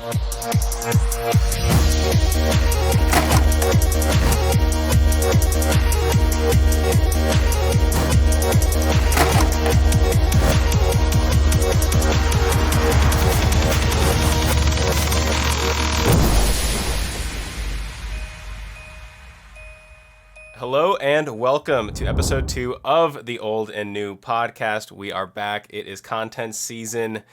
Hello and welcome to episode 2 of the Old and New podcast. We are back. It is content season.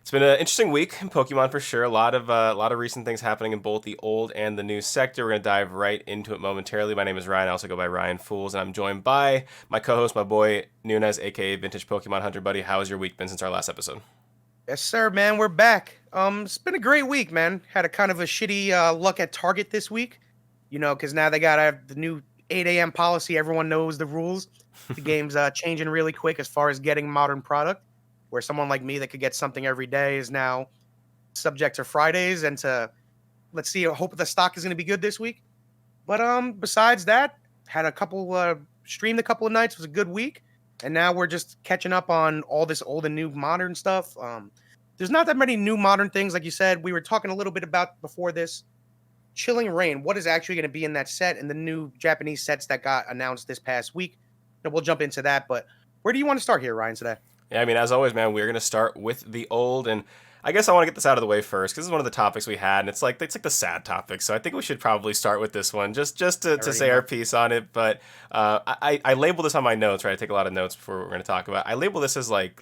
It's been an interesting week in Pokemon for sure. A lot of recent things happening in both the old and the new sector. We're going to dive right into it momentarily. My name is Ryan. I also go by Ryan Fools, and I'm joined by my co-host, my boy Nunez, aka Vintage Pokemon Hunter. Buddy, how has your week been since our last episode? Yes, sir, man. We're back. It's been a great week, man. Had a kind of a shitty luck at Target this week, because now they got the new 8 a.m. policy. Everyone knows the rules. The game's changing really quick as far as getting modern product, where someone like me that could get something every day is now subject to Fridays and to, let's see, I hope the stock is going to be good this week. But besides that, had a couple, streamed a couple of nights. It was a good week. And now we're just catching up on all this old and new modern stuff. There's not that many new modern things. Like you said, we were talking a little bit about before this. Chilling Reign, what is actually going to be in that set and the new Japanese sets that got announced this past week. And we'll jump into that. But where do you want to start here, Ryan, today? Yeah, I mean, as always, man, we're going to start with the old, and I guess I want to get this out of the way first, because this is one of the topics we had, and it's like the sad topic, so I think we should probably start with this one, just to say our piece on it. But I label this on my notes, right? I take a lot of notes before we're going to talk about it. I label this as like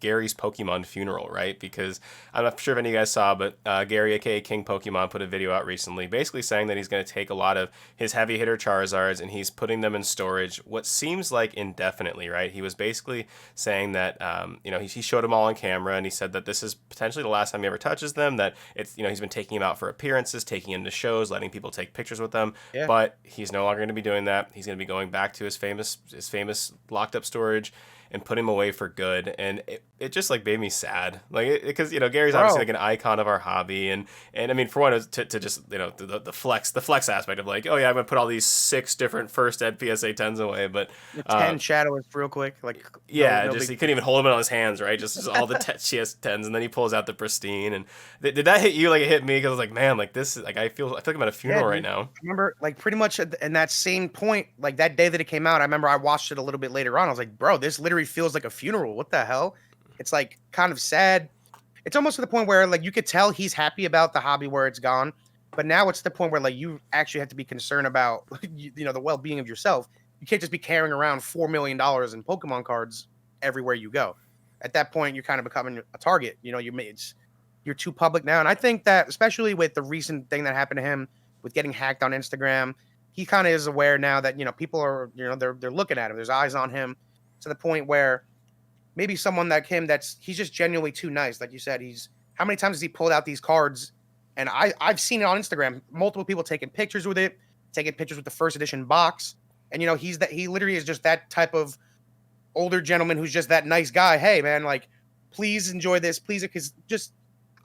Gary's Pokemon funeral, right? Because I'm not sure if any of you guys saw, but Gary, aka King Pokemon, put a video out recently basically saying that he's going to take a lot of his heavy hitter Charizards and he's putting them in storage what seems like indefinitely, right? He was basically saying that he showed them all on camera, and he said that this is potentially the last time he ever touches them, that it's, he's been taking them out for appearances, taking them to shows, letting people take pictures with them. Yeah. But he's no longer going to be doing that. He's going to be going back to his famous locked up storage and put him away for good. And it just like made me sad, like, because Gary's obviously like an icon of our hobby, and I mean, for one, to just the flex aspect of like, oh yeah, I'm gonna put all these 6 different first ed PSA 10s away, but 10 shadows real quick, like yeah, he couldn't even hold them in his hands, right? Just all the CS 10s, and then he pulls out the pristine. And did that hit you like it hit me? Because I was like, man, like this is like I feel like I'm at a funeral right now. I remember, like, pretty much in that same point, like that day that it came out, I remember I watched it a little bit later on. I was like, bro, this literally feels like a funeral. What the hell? It's like kind of sad. It's almost to the point where like you could tell he's happy about the hobby where it's gone, but now it's the point where like you actually have to be concerned about the well-being of yourself. You can't just be carrying around $4 million in Pokemon cards everywhere you go. At that point, you're kind of becoming a target. You're too public now, and I think that especially with the recent thing that happened to him with getting hacked on Instagram, he kind of is aware now that people are they're looking at him. There's eyes on him to the point where maybe someone like him, he's just genuinely too nice. Like you said, how many times has he pulled out these cards? And I've seen it on Instagram, multiple people taking pictures with it, taking pictures with the first edition box. And he literally is just that type of older gentleman who's just that nice guy. Hey man, like, please enjoy this, please, because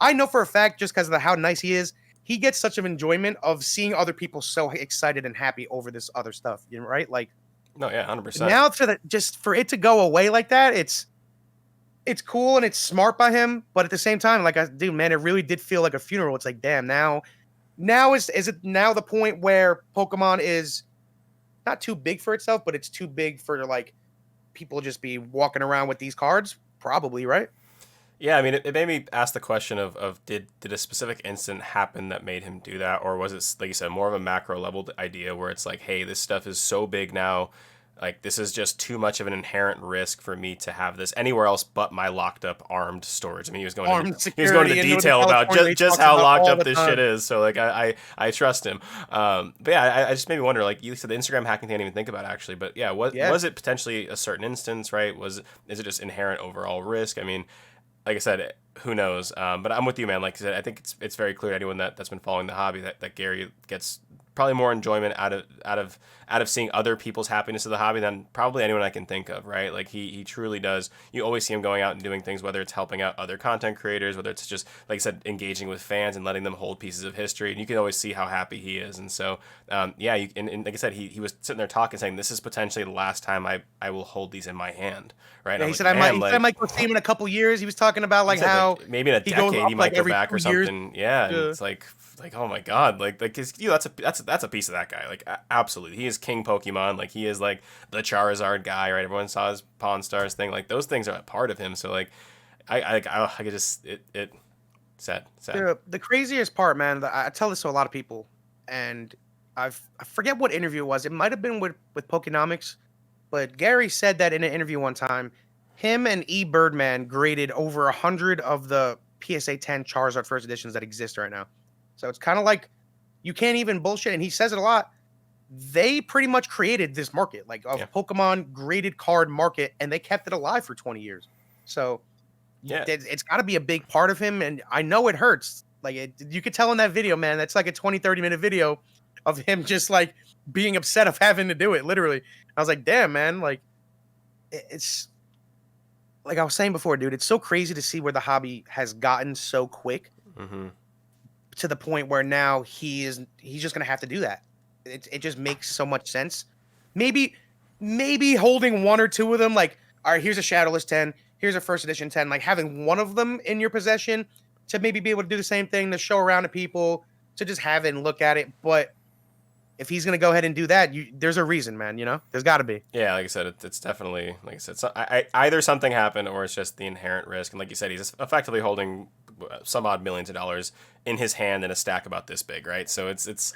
I know for a fact, just because of how nice he is, he gets such an enjoyment of seeing other people so excited and happy over this other stuff, right? Like, no, yeah, 100%. Now just for it to go away like that, it's cool and it's smart by him, but at the same time, like, dude, man, it really did feel like a funeral. It's like, damn, now is it now the point where Pokemon is not too big for itself, but it's too big for like people just be walking around with these cards? Probably, right? Yeah, I mean, it made me ask the question of did a specific incident happen that made him do that, or was it, like you said, more of a macro level idea where it's like, hey, this stuff is so big now, like this is just too much of an inherent risk for me to have this anywhere else but my locked up armed storage. I mean, he was going into detail about just how locked up this shit is. So like I trust him. But yeah, I just made me wonder, like you said, the Instagram hacking thing I didn't even think about actually. But yeah, was it potentially a certain instance, right? Is it just inherent overall risk? I mean, like I said, who knows? But I'm with you, man. Like I said, I think it's very clear to anyone that's been following the hobby that Gary gets probably more enjoyment out of seeing other people's happiness of the hobby than probably anyone I can think of, right? Like he truly does. You always see him going out and doing things, whether it's helping out other content creators, whether it's just, like I said, engaging with fans and letting them hold pieces of history. And you can always see how happy he is. And so, yeah, and like I said, he was sitting there talking, saying, this is potentially the last time I will hold these in my hand, right? Yeah, he said I might go see him in a couple years. He was talking about like how like, maybe in a decade he might go back or something. Yeah, and it's like oh my god, like that's a piece of that guy. Like absolutely, he is king Pokemon. Like he is like the Charizard guy, right? Everyone saw his Pawn Stars thing. Like those things are a part of him. So like I could just it sad. The craziest part, man. I tell this to a lot of people, and I forget what interview it was. It might have been with Pokenomics, but Gary said that in an interview one time, him and Birdman graded over 100 of the PSA 10 Charizard first editions that exist right now. So it's kind of like you can't even bullshit. And he says it a lot. They pretty much created this market, like a Pokemon graded card market, and they kept it alive for 20 years. So it's got to be a big part of him. And I know it hurts. Like you could tell in that video, man, that's like a 20, 30-minute video of him just like being upset of having to do it. Literally. I was like, damn, man, like it's like I was saying before, dude, it's so crazy to see where the hobby has gotten so quick. Mm-hmm. To the point where now he's just gonna have to do that. It just makes so much sense. Maybe holding one or two of them, like, all right, here's a Shadowless 10, here's a first edition 10, like having one of them in your possession to maybe be able to do the same thing, to show around to people, to just have it and look at it. But if he's gonna go ahead and do that, there's a reason, man. You know, there's got to be. Yeah, like I said, it's definitely, like I said, either something happened or it's just the inherent risk. And like you said, he's effectively holding some odd millions of dollars in his hand in a stack about this big, right? So it's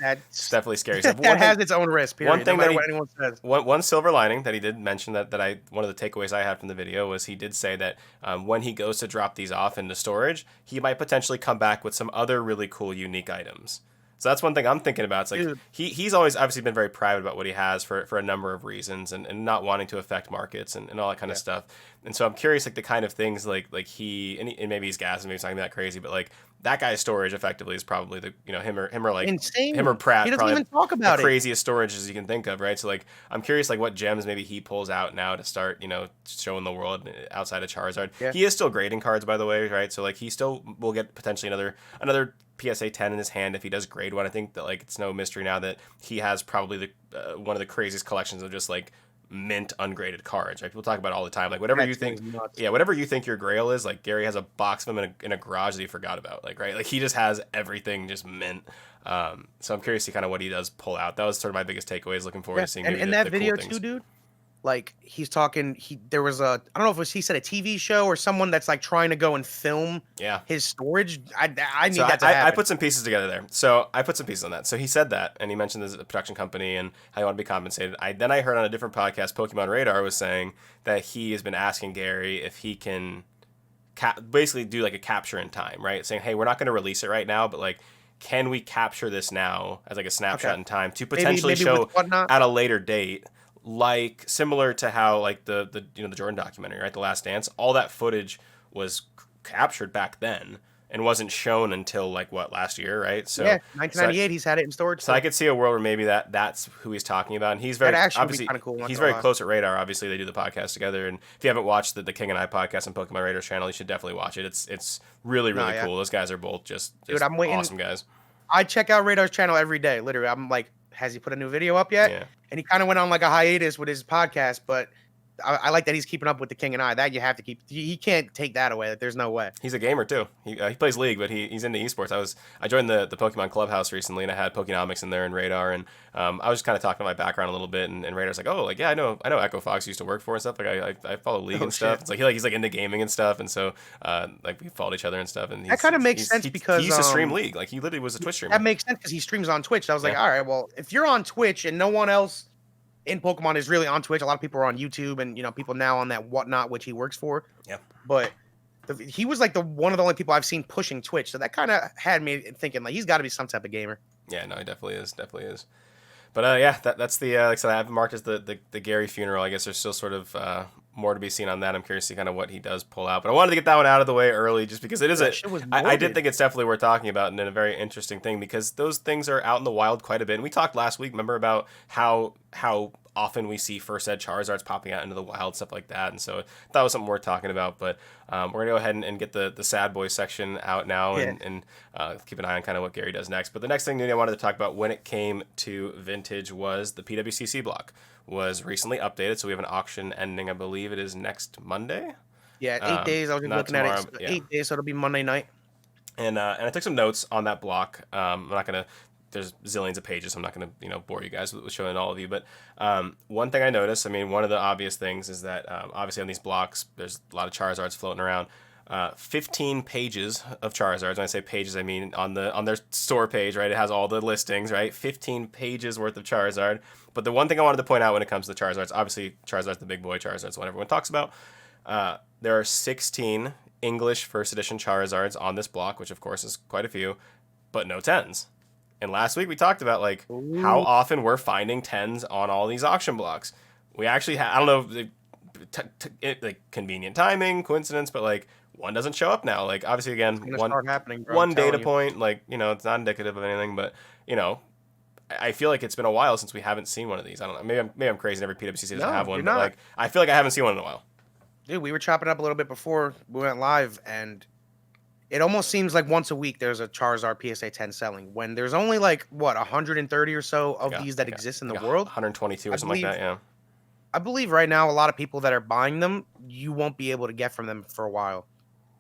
definitely scary. So that has its own risk. Period, one thing no matter what anyone says. One silver lining that he did mention that one of the takeaways I had from the video was he did say that when he goes to drop these off into storage, he might potentially come back with some other really cool, unique items. So that's one thing I'm thinking about. It's like he's always obviously been very private about what he has for a number of reasons and not wanting to affect markets and all that kind of stuff. And so I'm curious, like the kind of things like he and maybe he's gassing, maybe he's talking that crazy, but like that guy's storage effectively is probably the him or like insane. Him or Pratt. He doesn't even talk about the craziest storage as you can think of, right? So like I'm curious like what gems maybe he pulls out now to start showing the world outside of Charizard. Yeah. He is still grading cards, by the way, right? So like he still will get potentially another PSA 10 in his hand if he does grade one. I think that like it's no mystery now that he has probably the one of the craziest collections of just like mint ungraded cards, right? People talk about it all the time, like whatever you think your grail is, like Gary has a box of them in a garage that he forgot about, like, right? Like he just has everything just mint. So I'm curious to kind of what he does pull out. That was sort of my biggest takeaway, is looking forward to seeing and that video too, dude. Like he's talking, there was I don't know if it was, he said a TV show or someone that's like trying to go and film his storage. I need that to happen. I put some pieces together there. So I put some pieces on that. So he said that, and he mentioned there's a production company and how you want to be compensated. Then I heard on a different podcast, Pokemon Radar was saying that he has been asking Gary if he can basically do like a capture in time, right? Saying, hey, we're not going to release it right now, but like, can we capture this now as like a snapshot in time to potentially maybe show at a later date? Like similar to how like the Jordan documentary, right? The Last Dance, all that footage was captured back then and wasn't shown until like last year, right? So 1998, he's had it in storage. So I could see a world where maybe that's who he's talking about, and he's very obviously cool, he's very close at Radar. Obviously, they do the podcast together, and if you haven't watched the King and I podcast on Pokemon Radar's channel, you should definitely watch it. It's really cool. Those guys are both just I'm waiting, awesome guys. I check out Radar's channel every day. Literally, I'm like, has he put a new video up yet? Yeah. And he kind of went on like a hiatus with his podcast, but I like that he's keeping up with the King and I. That you have to keep. He can't take that away. There's no way. He's a gamer too. He plays League, but he's into esports. I joined the Pokemon Clubhouse recently, and I had Pokenomics in there and Radar, and I was just kind of talking my background a little bit, and Radar's like, oh, like I know Echo Fox used to work for and stuff. Like I follow League and stuff. It's like he's like into gaming and stuff, and so like we followed each other and stuff. And that kind of makes sense because he used to stream League. Like he literally was a Twitch streamer. That makes sense because he streams on Twitch. So I was like, all right, well, if you're on Twitch and no one else in Pokemon is really on Twitch. A lot of people are on YouTube, and people now on that Whatnot, which he works for. Yeah. But he was like one of the only people I've seen pushing Twitch, so that kind of had me thinking like he's got to be some type of gamer. Yeah, no, he definitely is. But yeah, that's the like I said, I have marked as the Gary funeral. I guess there's still sort of more to be seen on that. I'm curious to see kind of what he does pull out. But I wanted to get that one out of the way early just because it is That shit was I did morbid. think it's definitely worth talking about and a very interesting thing because those things are out in the wild quite a bit. And we talked last week, remember, about how often we see first ed Charizards popping out into the wild, stuff like that. And so that was something worth talking about. But we're going to go ahead and get the sad boy section out now Yeah. and keep an eye on kind of what Gary does next. But the next thing I wanted to talk about when it came to vintage was the PWCC block was recently updated. So we have an auction ending, I believe it is next Monday. Yeah, 8 days. I was just Not looking at it. tomorrow. So Yeah. 8 days, so it'll be Monday night. And I took some notes on that block. I'm not gonna. There's zillions of pages. So I'm not gonna bore you guys with showing all of you. But one thing I noticed. I mean, one of the obvious things is that obviously on these blocks, there's a lot of Charizards floating around. 15 pages of Charizards. When I say pages, I mean on their store page, right? It has all the listings, right? 15 pages worth of Charizard. But the one thing I wanted to point out when it comes to the Charizards, obviously Charizard's the big boy. Charizard's what everyone talks about. There are 16 English first edition Charizards on this block, which of course is quite a few, but no 10s. And last week we talked about like how Ooh. often we're finding 10s on all these auction blocks. We actually I don't know if like convenient timing, coincidence, but like one doesn't show up now. Like obviously It's again, gonna one start happening, bro. I'm one data telling you. point, like it's not indicative of anything, but you know, I feel like it's been a while since we haven't seen one of these. I don't know. Maybe I'm crazy and every PWCC doesn't have No, you're one, but not. like I feel like I haven't seen one in a while. Dude, we were chopping up a little bit before we went live, and it almost seems like once a week there's a Charizard PSA 10 selling when there's only like what 130 or so of these that exist in the Like world. 122 I or something like believe that. Yeah. I believe right now a lot of people that are buying them, you won't be able to get from them for a while.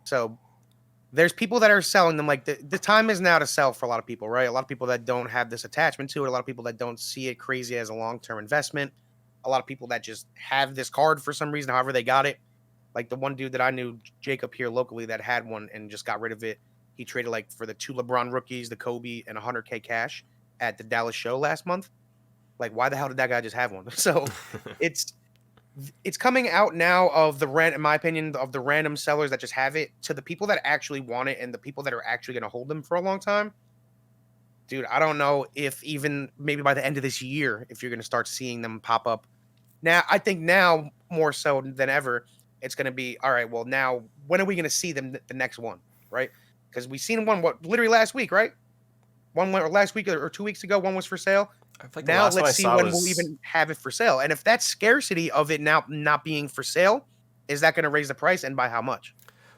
So there's people that are selling them. Like the time is now to sell for a lot of people, right? A lot of people that don't have this attachment to it, a lot of people that don't see it crazy as a long-term investment, a lot of people that just have this card for some reason, however they got it. Like the one dude that I knew, Jacob here locally, that had one and just got rid of it. He traded like for the 2 LeBron rookies, the Kobe, and 100K cash at the Dallas show last month. Like, why the hell did that guy just have one? So it's it's coming out now of the rent, in my opinion, of the random sellers that just have it to the people that actually want it and the people that are actually going to hold them for a long time. Dude, I don't know if even maybe by the end of this year, if you're going to start seeing them pop up. Now, I think now more so than ever, it's going to be all right. Well, now when are we going to see them the next one, right? Because we seen one what literally last week, right? One went or last week or 2 weeks ago. One was for sale. I feel like the Now last one I let's see saw when we'll was even have it for sale. And if that scarcity of it now not being for sale, is that going to raise the price and by how much?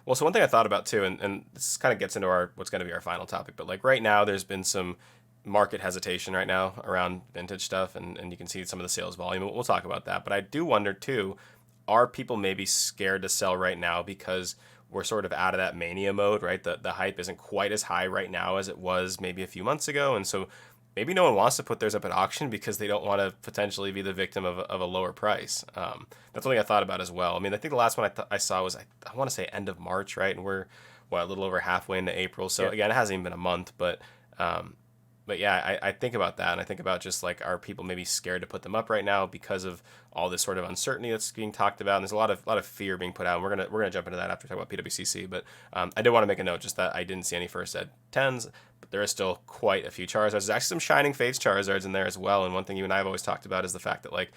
well. So one thing I thought about too, and this kind of gets into our what's going to be our final topic, but like right now, there's been some market hesitation right now around vintage stuff, and you can see some of the sales volume. We'll talk about that, but I do wonder too, are people maybe scared to sell right now because we're sort of out of that mania mode, right? The hype isn't quite as high right now as it was maybe a few months ago, and so maybe no one wants to put theirs up at auction because they don't want to potentially be the victim of a lower price. That's something I thought about as well. I mean, I think the last one I saw was I want to say end of March, right? And we're a little over halfway into April, so Yeah. again, it hasn't even been a month, um, but yeah, I think about that, and I think about just like are people maybe scared to put them up right now because of all this sort of uncertainty that's being talked about, and there's a lot of fear being put out. And we're gonna jump into that after we talk about PWCC, but I did want to make a note just that I didn't see any first ed 10s, but there is still quite a few Charizards. There's actually some Shining Fates Charizards in there as well, and one thing you and I have always talked about is the fact that like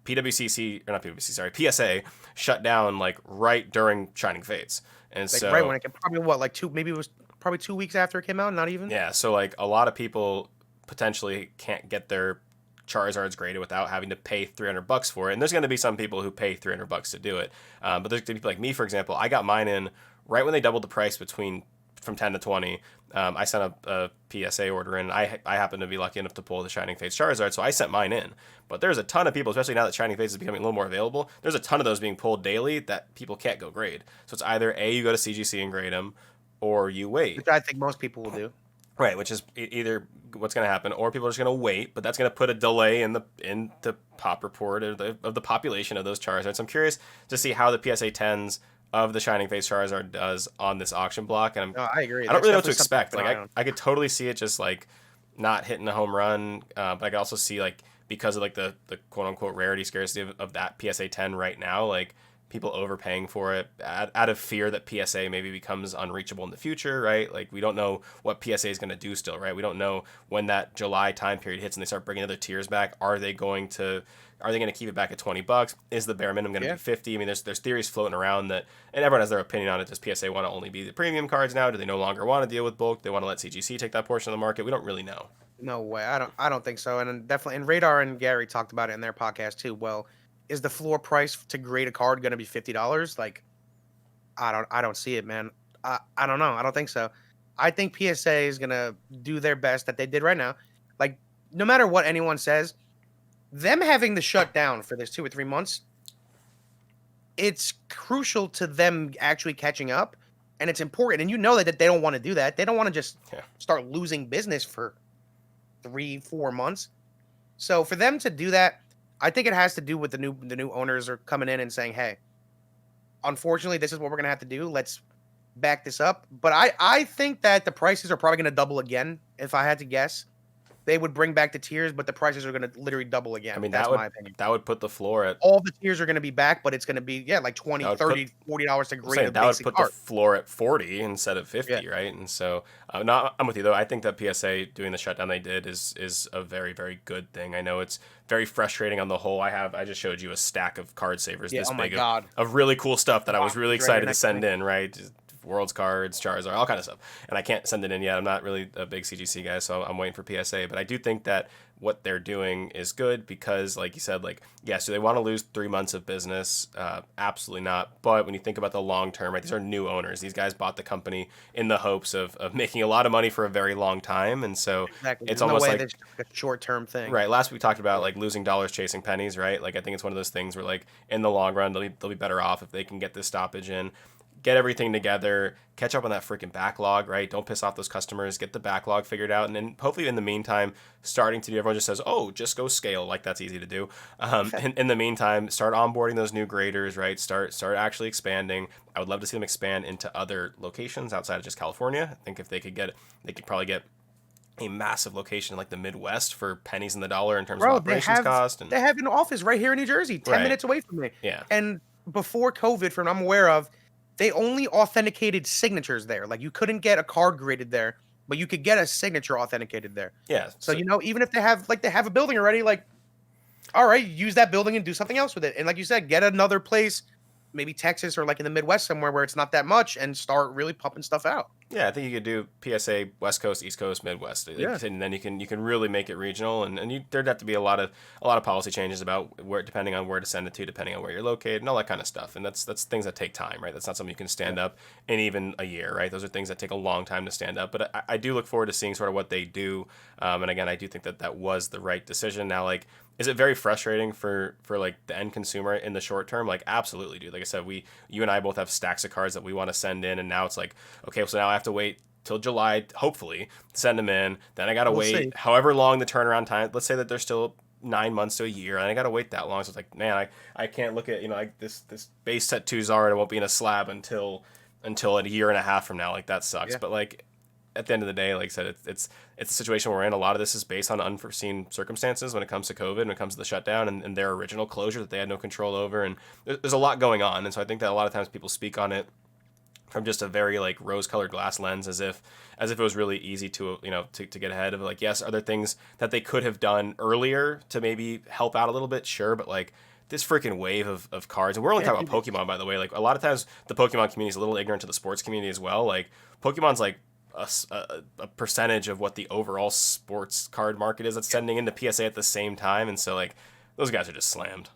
PWCC or not PWCC, sorry, PSA shut down like right during Shining Fates, and Like right so when it came, probably what, like two, maybe it was probably 2 weeks after it came out, not even. yeah, so like a lot of people potentially can't get their Charizards graded without having to pay $300 for it. And there's going to be some people who pay $300 to do it. But there's people like me, for example. I got mine in right when they doubled the price from 10 to 20. I sent a PSA order in. I happened to be lucky enough to pull the Shining Fates Charizard, so I sent mine in. But there's a ton of people, especially now that Shining Fates is becoming a little more available. There's a ton of those being pulled daily that people can't go grade. So it's either A, you go to CGC and grade them, or you wait. Which I think most people will do. Right, which is either what's going to happen, or people are just going to wait, but that's going to put a delay in the pop report of the population of those Charizards. I'm curious to see how the PSA 10s of the Shining Face Charizard does on this auction block, and No, I agree. I don't That's really know what to definitely something to expect. keep an Like eye on. I could totally see it just like not hitting a home run, but I could also see like because of like the quote unquote rarity scarcity of that PSA 10 right now, like people overpaying for it out of fear that PSA maybe becomes unreachable in the future, right? Like we don't know what PSA is going to do still, right? We don't know when that July time period hits and they start bringing other tiers back. Are they going to keep it back at $20? Is the bare minimum going to be 50? I mean, there's theories floating around that, and everyone has their opinion on it. Does PSA want to only be the premium cards now? Do they no longer want to deal with bulk? They want to let CGC take that portion of the market? We don't really know. No way. I don't think so. And definitely, and Radar and Gary talked about it in their podcast too. Well, is the floor price to grade a card going to be $50? Like, I don't see it, man. I don't know. I don't think so. I think PSA is going to do their best that they did right now. Like, no matter what anyone says, them having the shutdown for this 2 or 3 months, it's crucial to them actually catching up, and it's important. And you know that they don't want to do that. They don't want to just start losing business for 3-4 months. So for them to do that, I think it has to do with the new owners are coming in and saying, hey, unfortunately, this is what we're gonna have to do. Let's back this up. But I think that the prices are probably gonna double again. If I had to guess, they would bring back the tiers, but the prices are gonna literally double again. I mean, that's my opinion. That would put the floor at all the tiers are gonna be back, but it's gonna be like $20, $30, $40 to grade a basic card. That would put the floor at 40 instead of 50, right? And so, I'm with you though. I think that PSA doing the shutdown they did is a very, very good thing. I know it's very frustrating on the whole. I just showed you a stack of card savers this big of really cool stuff that I was really excited to send in, right? World's cards, Charizard, all kind of stuff. And I can't send it in yet. I'm not really a big CGC guy, so I'm waiting for PSA. But I do think that what they're doing is good because, like you said, like, yes, do they want to lose 3 months of business? Absolutely not. But when you think about the long term, right, these are new owners. These guys bought the company in the hopes of making a lot of money for a very long time. And so it's almost like a short-term thing. Right. Last week we talked about like losing dollars chasing pennies, right? Like I think it's one of those things where like in the long run they'll be better off if they can get this stoppage in. Get everything together, catch up on that freaking backlog, right? Don't piss off those customers, get the backlog figured out, and then hopefully in the meantime, starting to do, everyone just says, oh, just go scale, like that's easy to do. In the meantime, start onboarding those new graders, right? Start actually expanding. I would love to see them expand into other locations outside of just California. I think if they could probably get a massive location like the Midwest for pennies in the dollar in terms of operations cost. And they have an office right here in New Jersey, 10 minutes away from me. Yeah. And before COVID, from what I'm aware of, they only authenticated signatures there. Like you couldn't get a card graded there, but you could get a signature authenticated there. Yeah. So even if they have a building already, like, all right, use that building and do something else with it. And like you said, get another place, maybe Texas or like in the Midwest somewhere where it's not that much, and start really pumping stuff out. Yeah, I think you could do PSA West Coast, East Coast, Midwest, and then you can really make it regional, and there'd have to be a lot of policy changes about where, depending on where to send it to, depending on where you're located, and all that kind of stuff. And that's things that take time, right? That's not something you can stand up in even a year, right? Those are things that take a long time to stand up. But I do look forward to seeing sort of what they do. And again, I do think that was the right decision. Now, like, is it very frustrating for like the end consumer in the short term? Like, absolutely, dude. Like I said, you and I both have stacks of cards that we want to send in, and now it's like, okay, so now I have to wait till July, hopefully, send them in. Then I got to wait however long the turnaround time. Let's say that they're still 9 months to a year, and I got to wait that long. So it's like, man, I can't look at, like this base set 2 Zard, it won't be in a slab until a year and a half from now. Like, that sucks. But like, at the end of the day, like I said, it's a situation we're in. A lot of this is based on unforeseen circumstances when it comes to COVID, when it comes to the shutdown and their original closure that they had no control over. And there's a lot going on. And so I think that a lot of times people speak on it from just a very like rose-colored glass lens, as if it was really easy to get ahead of, like, yes, are there things that they could have done earlier to maybe help out a little bit? Sure, but like this freaking wave of cards, and we're only talking about Pokemon, by the way. Like, a lot of times the Pokemon community is a little ignorant to the sports community as well. Like, Pokemon's like a percentage of what the overall sports card market is that's sending into PSA at the same time, and so like those guys are just slammed.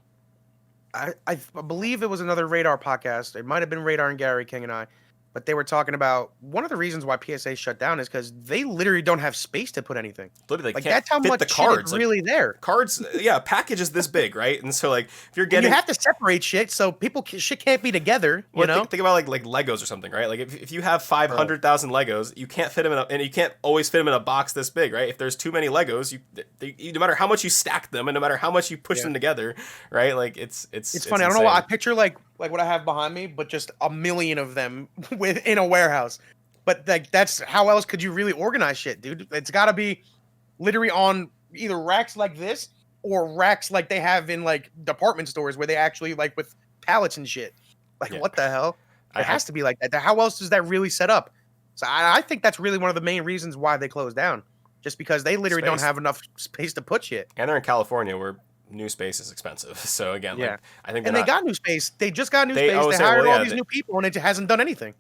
I believe it was another Radar podcast. It might have been Radar and Gary King and I, but they were talking about one of the reasons why PSA shut down is because they literally don't have space to put anything. Literally, like, that's how much the cards is really there. Cards, package is this big, right? And so like if you're getting, you have to separate shit so shit can't be together. You know, think about like Legos or something, right? Like if you have 500,000 Legos, you can't fit them and you can't always fit them in a box this big, right? If there's too many Legos, no matter how much you stack them and no matter how much you push them together, right? Like it's funny. I don't know why I picture like what I have behind me, but just a million of them in a warehouse. But like, that's how else could you really organize shit, dude? It's got to be literally on either racks like this or racks like they have in like department stores where they actually like with pallets and shit. Like, Yeah. what the hell? It I has to be like that. How else does that really set up? So I think that's really one of the main reasons why they closed down, just because they literally don't space. have enough space to put shit. And they're in California where new space is expensive. So again, Yeah, like I think they're and they not. got new space. They just got new I space. would They say, well, hired all yeah, these new people, and it hasn't done anything.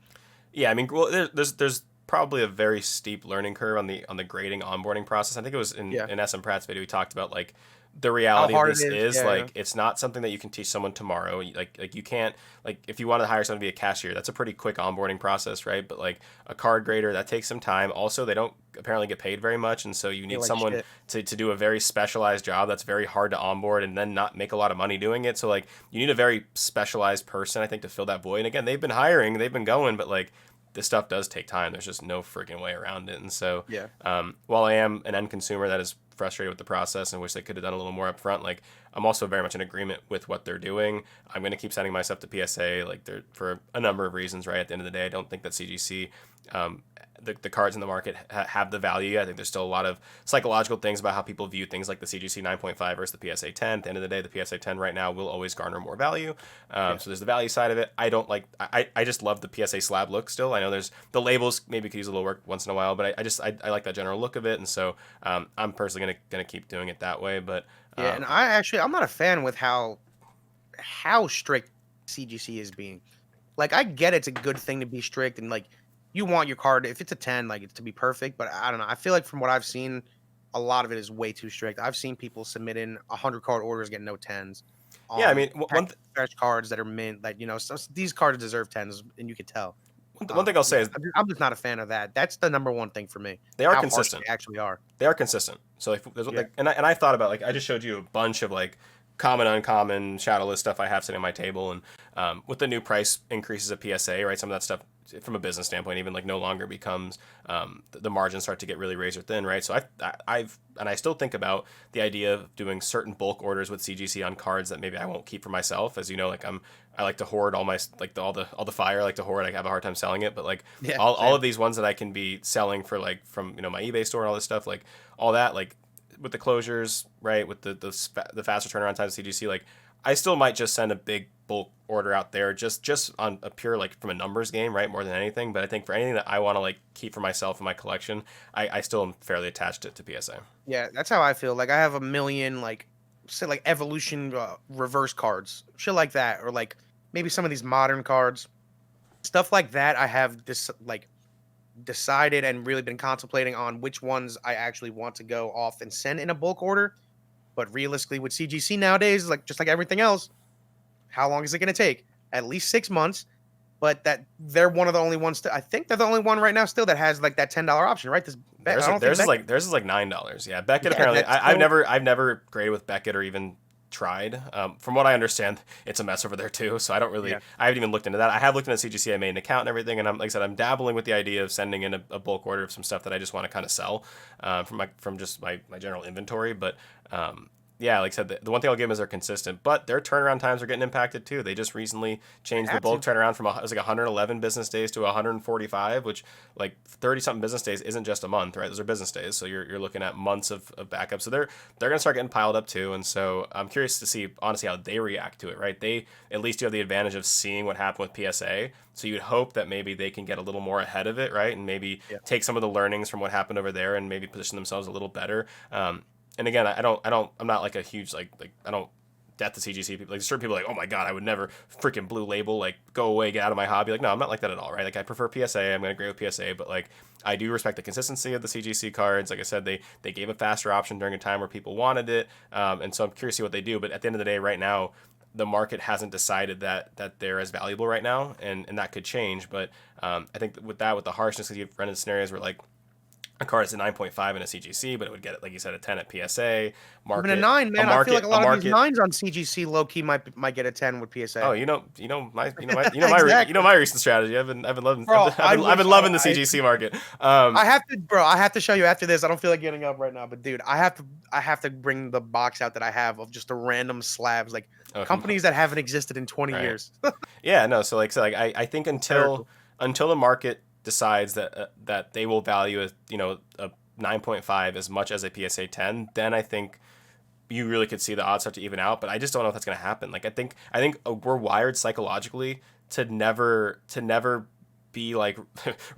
yeah. I mean, well, there's probably a very steep learning curve on the grading onboarding process. I think it was Yeah, in SM Pratt's video we talked about like the how reality of hard it this is. is Yeah, like it's not something that you can teach someone tomorrow. Like you can't like if you want to hire someone to be a cashier, that's a pretty quick onboarding process, right? But like a card grader, that takes some time. Also, they don't apparently get paid very much, and so you feel need like someone shit. to do a very specialized job that's very hard to onboard and then not make a lot of money doing it. So like you need a very specialized person, I think, to fill that void. And again, they've been hiring, they've been going, but like this stuff does take time. There's just no freaking way around it. And so, Yeah, while I am an end consumer that is frustrated with the process and wish they could have done a little more upfront, like I'm also very much in agreement with what they're doing. I'm going to keep sending my stuff to PSA, like they're for a number of reasons. Right at the end of the day, I don't think that CGC. The cards in the market have the value. I think there's still a lot of psychological things about how people view things like the CGC 9.5 versus the PSA 10. At the end of the day, the PSA 10 right now will always garner more value. yeah, So there's the value side of it. I don't like. I just love the PSA slab look still. I know there's the labels maybe could use a little work once in a while, but I like that general look of it, and so I'm personally gonna keep doing it that way. But yeah. And I'm not a fan with how strict CGC is being. Like, I get it's a good thing to be strict, and like you want your card, if it's a 10, like it's to be perfect. But I don't know. I feel like from what I've seen, a lot of it is way too strict. I've seen people submit in 100 card orders, get no 10s yeah, I on mean fresh cards that are mint. That these cards deserve 10s, and you could tell. one thing I'll say Yeah, is I'm just not a fan of that. That's the number one thing for me. they are How harsh consistent. they actually are. They are consistent. So like, there's Yeah, like, and I thought about like I just showed you a bunch of like common, uncommon, shadowless stuff I have sitting on my table, and with the new price increases at PSA, right? Some of that stuff from a business standpoint even like no longer becomes the margins start to get really razor thin, right? So I've and I still think about the idea of doing certain bulk orders with CGC on cards that maybe I won't keep for myself. As you know, like I like to hoard all my like all the fire I like to hoard. I have a hard time selling it, but like yeah, all same. of these ones that I can be selling for like from my eBay store and all this stuff, like all that, like with the closures, right, with the faster turnaround times of CGC, like I still might just send a big bulk order out there just on a pure like from a numbers game, right, more than anything. But I think for anything that I want to like keep for myself in my collection, I still am fairly attached to PSA. Yeah, that's how I feel. Like, I have a million, like, say, like evolution reverse cards, shit like that, or like maybe some of these modern cards, stuff like that. I have this like decided and really been contemplating on which ones I actually want to go off and send in a bulk order. But realistically, with CGC nowadays, like just like everything else, how long is it going to take? At least 6 months. But that they're one of the only ones. I think they're the only one right now still that has like that $10 option, right? I don't think Theirs is like $9. Yeah, Beckett yeah, apparently. that's still, I've never graded with Beckett or even tried. From what I understand, it's a mess over there too. So yeah, I haven't even looked into that. I have looked into CGC. I made an account and everything, and I'm like I said, I'm dabbling with the idea of sending in a bulk order of some stuff that I just want to kind of sell from just my general inventory. But yeah, like I said, the one thing I'll give them is they're consistent, but their turnaround times are getting impacted too. They just recently changed the have bulk to. turnaround from it was like 111 business days to 145, which like 30 something business days isn't just a month, right? Those are business days, so you're looking at months of backup. So they're gonna start getting piled up too, and so I'm curious to see honestly how they react to it, right? They at least you have the advantage of seeing what happened with PSA, so you'd hope that maybe they can get a little more ahead of it, right? And maybe Yeah. take some of the learnings from what happened over there and maybe position themselves a little better. And again, I'm not like a huge like I don't death to CGC people. Like certain people are like, oh my god, I would never freaking blue label, like go away, get out of my hobby. Like no, I'm not like that at all, right? Like I prefer PSA. I'm gonna agree with PSA, but like I do respect the consistency of the CGC cards. Like I said, they gave a faster option during a time where people wanted it, and so I'm curious to see what they do. But at the end of the day, right now, the market hasn't decided that they're as valuable right now, and that could change. But I think with the harshness, because you've run into scenarios where like a card is a 9.5 in a CGC, but it would get like you said a 10 at PSA. Even a 9, man. I feel like a A lot of these market. 9s on CGC low key might get a 10 with Oh, PSA. you know my recent strategy. I've been loving Bro, I've been loving the CGC market. I have to show you after this. I don't feel like getting up right now, but dude, I have to bring the box out that I have of just the random slabs, like Oh, companies that haven't existed in 20 right. years. Yeah, no. So like so like I think Hysterical. until the market decides that they will value a 9.5 as much as a PSA 10, then I think you really could see the odds start to even out. But I just don't know if that's going to happen. Like I think we're wired psychologically to never be like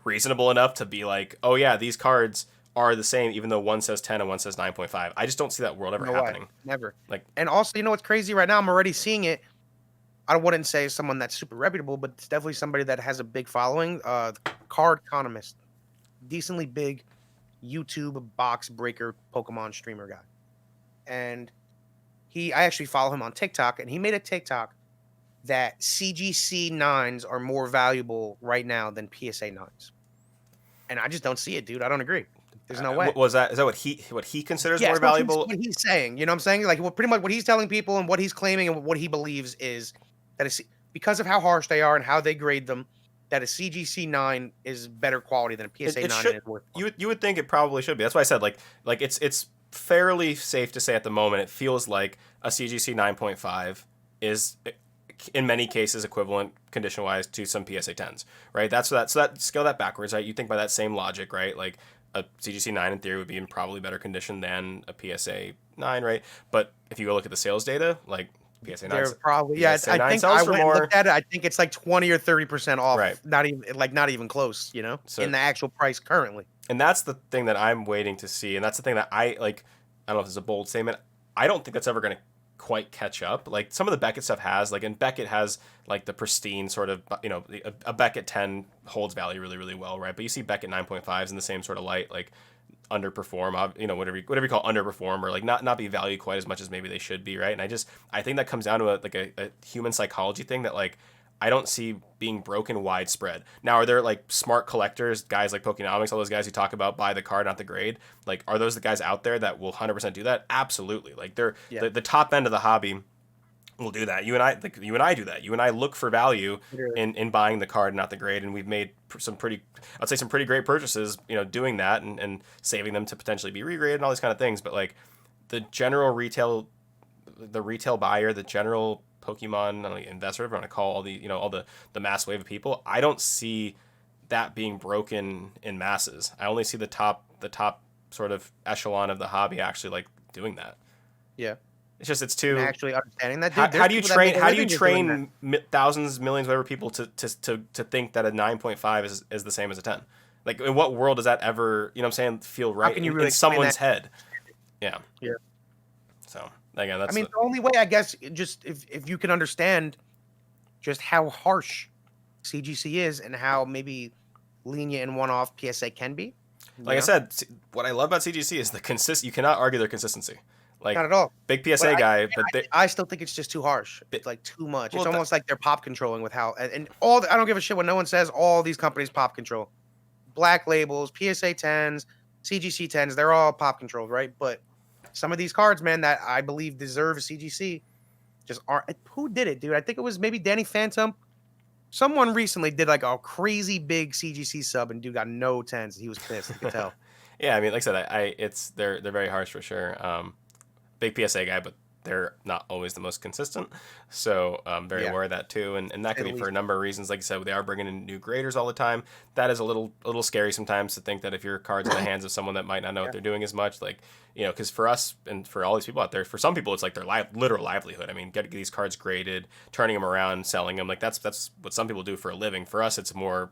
reasonable enough to be like, oh yeah, these cards are the same, even though one says 10 and one says 9.5. I just don't see that world ever No way, happening. never. Like, And also, you know what's crazy right now? I'm already seeing it. I wouldn't say someone that's super reputable, but it's definitely somebody that has a big following. Card Economist, decently big YouTube box breaker Pokemon streamer guy, and I actually follow him on TikTok, and he made a TikTok that CGC nines are more valuable right now than PSA nines, and I just don't see it, dude. I don't agree. There's no way. was that is that what he considers Yeah, more it's valuable? what he's saying. You know what I'm saying? Like, pretty much what he's telling people and what he's claiming and what he believes is that it's because of how harsh they are and how they grade them, that a CGC 9 is better quality than a PSA It 9 should. and is worth more. You would think it probably should be. That's why I said like it's fairly safe to say at the moment it feels like a CGC 9.5 is in many cases equivalent condition wise to some PSA 10s, right? So that scale that backwards, right? You think by that same logic, right? Like a CGC 9 in theory would be in probably better condition than a PSA 9, right? But if you go look at the sales data, like PSA 9, They're probably, yeah. PSA I 9 think sells I for went and more, looked at it. I think it's like 20 or 30% off. right? Not even close. You know, So in the actual price currently. and that's the thing that I'm waiting to see, and that's the thing that I like. I don't know if this is a bold statement. I don't think that's ever going to quite catch up. Like some of the Beckett stuff has, like, and Beckett has like the pristine sort of, a Beckett 10 holds value really, really well, right? But you see Beckett 9.5s in the same sort of light, like underperform, whatever you call underperform, or like not be valued quite as much as maybe they should be, right? And I think that comes down to a human psychology thing that like I don't see being broken widespread. Now, are there like smart collectors, guys like Pokenomics, all those guys who talk about buy the card, not the grade? Like, are those the guys out there that will 100% do that? Absolutely. Like, they're Yeah. the top end of the hobby will do that. You and I do that. You and I look for value in buying the card, not the grade, and we've made some pretty great purchases, doing that and saving them to potentially be regraded and all these kind of things. But like the general retail buyer, the general Pokemon investor, whatever you want to call all the mass wave of people, I don't see that being broken in masses. I only see the top sort of echelon of the hobby actually like doing that. Yeah. It's too And actually understanding that. how do you train thousands, millions, whatever people to think that a 9.5 is the same as a 10? Like, in what world does that ever, what I'm saying, feel right in someone's head? Yeah. Yeah. So again, that's the only way, I guess, just if you can understand just how harsh CGC is and how maybe lenient and one-off PSA can be. Like I said, what I love about CGC is you cannot argue their consistency. Like, not at all. Big PSA guy, I still think it's just too harsh. It's like too much. Well, it's almost like they're pop controlling with how and I don't give a shit when no one says all these companies pop control. Black labels, PSA 10s, CGC 10s, they're all pop controlled, right? But some of these cards, man, that I believe deserve a CGC just aren't. Who did it, dude? I think it was maybe Danny Phantom. Someone recently did like a crazy big CGC sub, and dude got no 10s. He was pissed. You could tell. Yeah, I mean, like I said, they're very harsh for sure. Big PSA guy, but they're not always the most consistent. So I'm very aware of that too. And that could be for a number of reasons. Like I said, they are bringing in new graders all the time. That is a little scary sometimes to think that if your card's in the hands of someone that might not know what they're doing as much, like, because for us and for all these people out there, for some people, it's like their literal livelihood. I mean, getting these cards graded, turning them around, selling them, like that's what some people do for a living. For us, it's more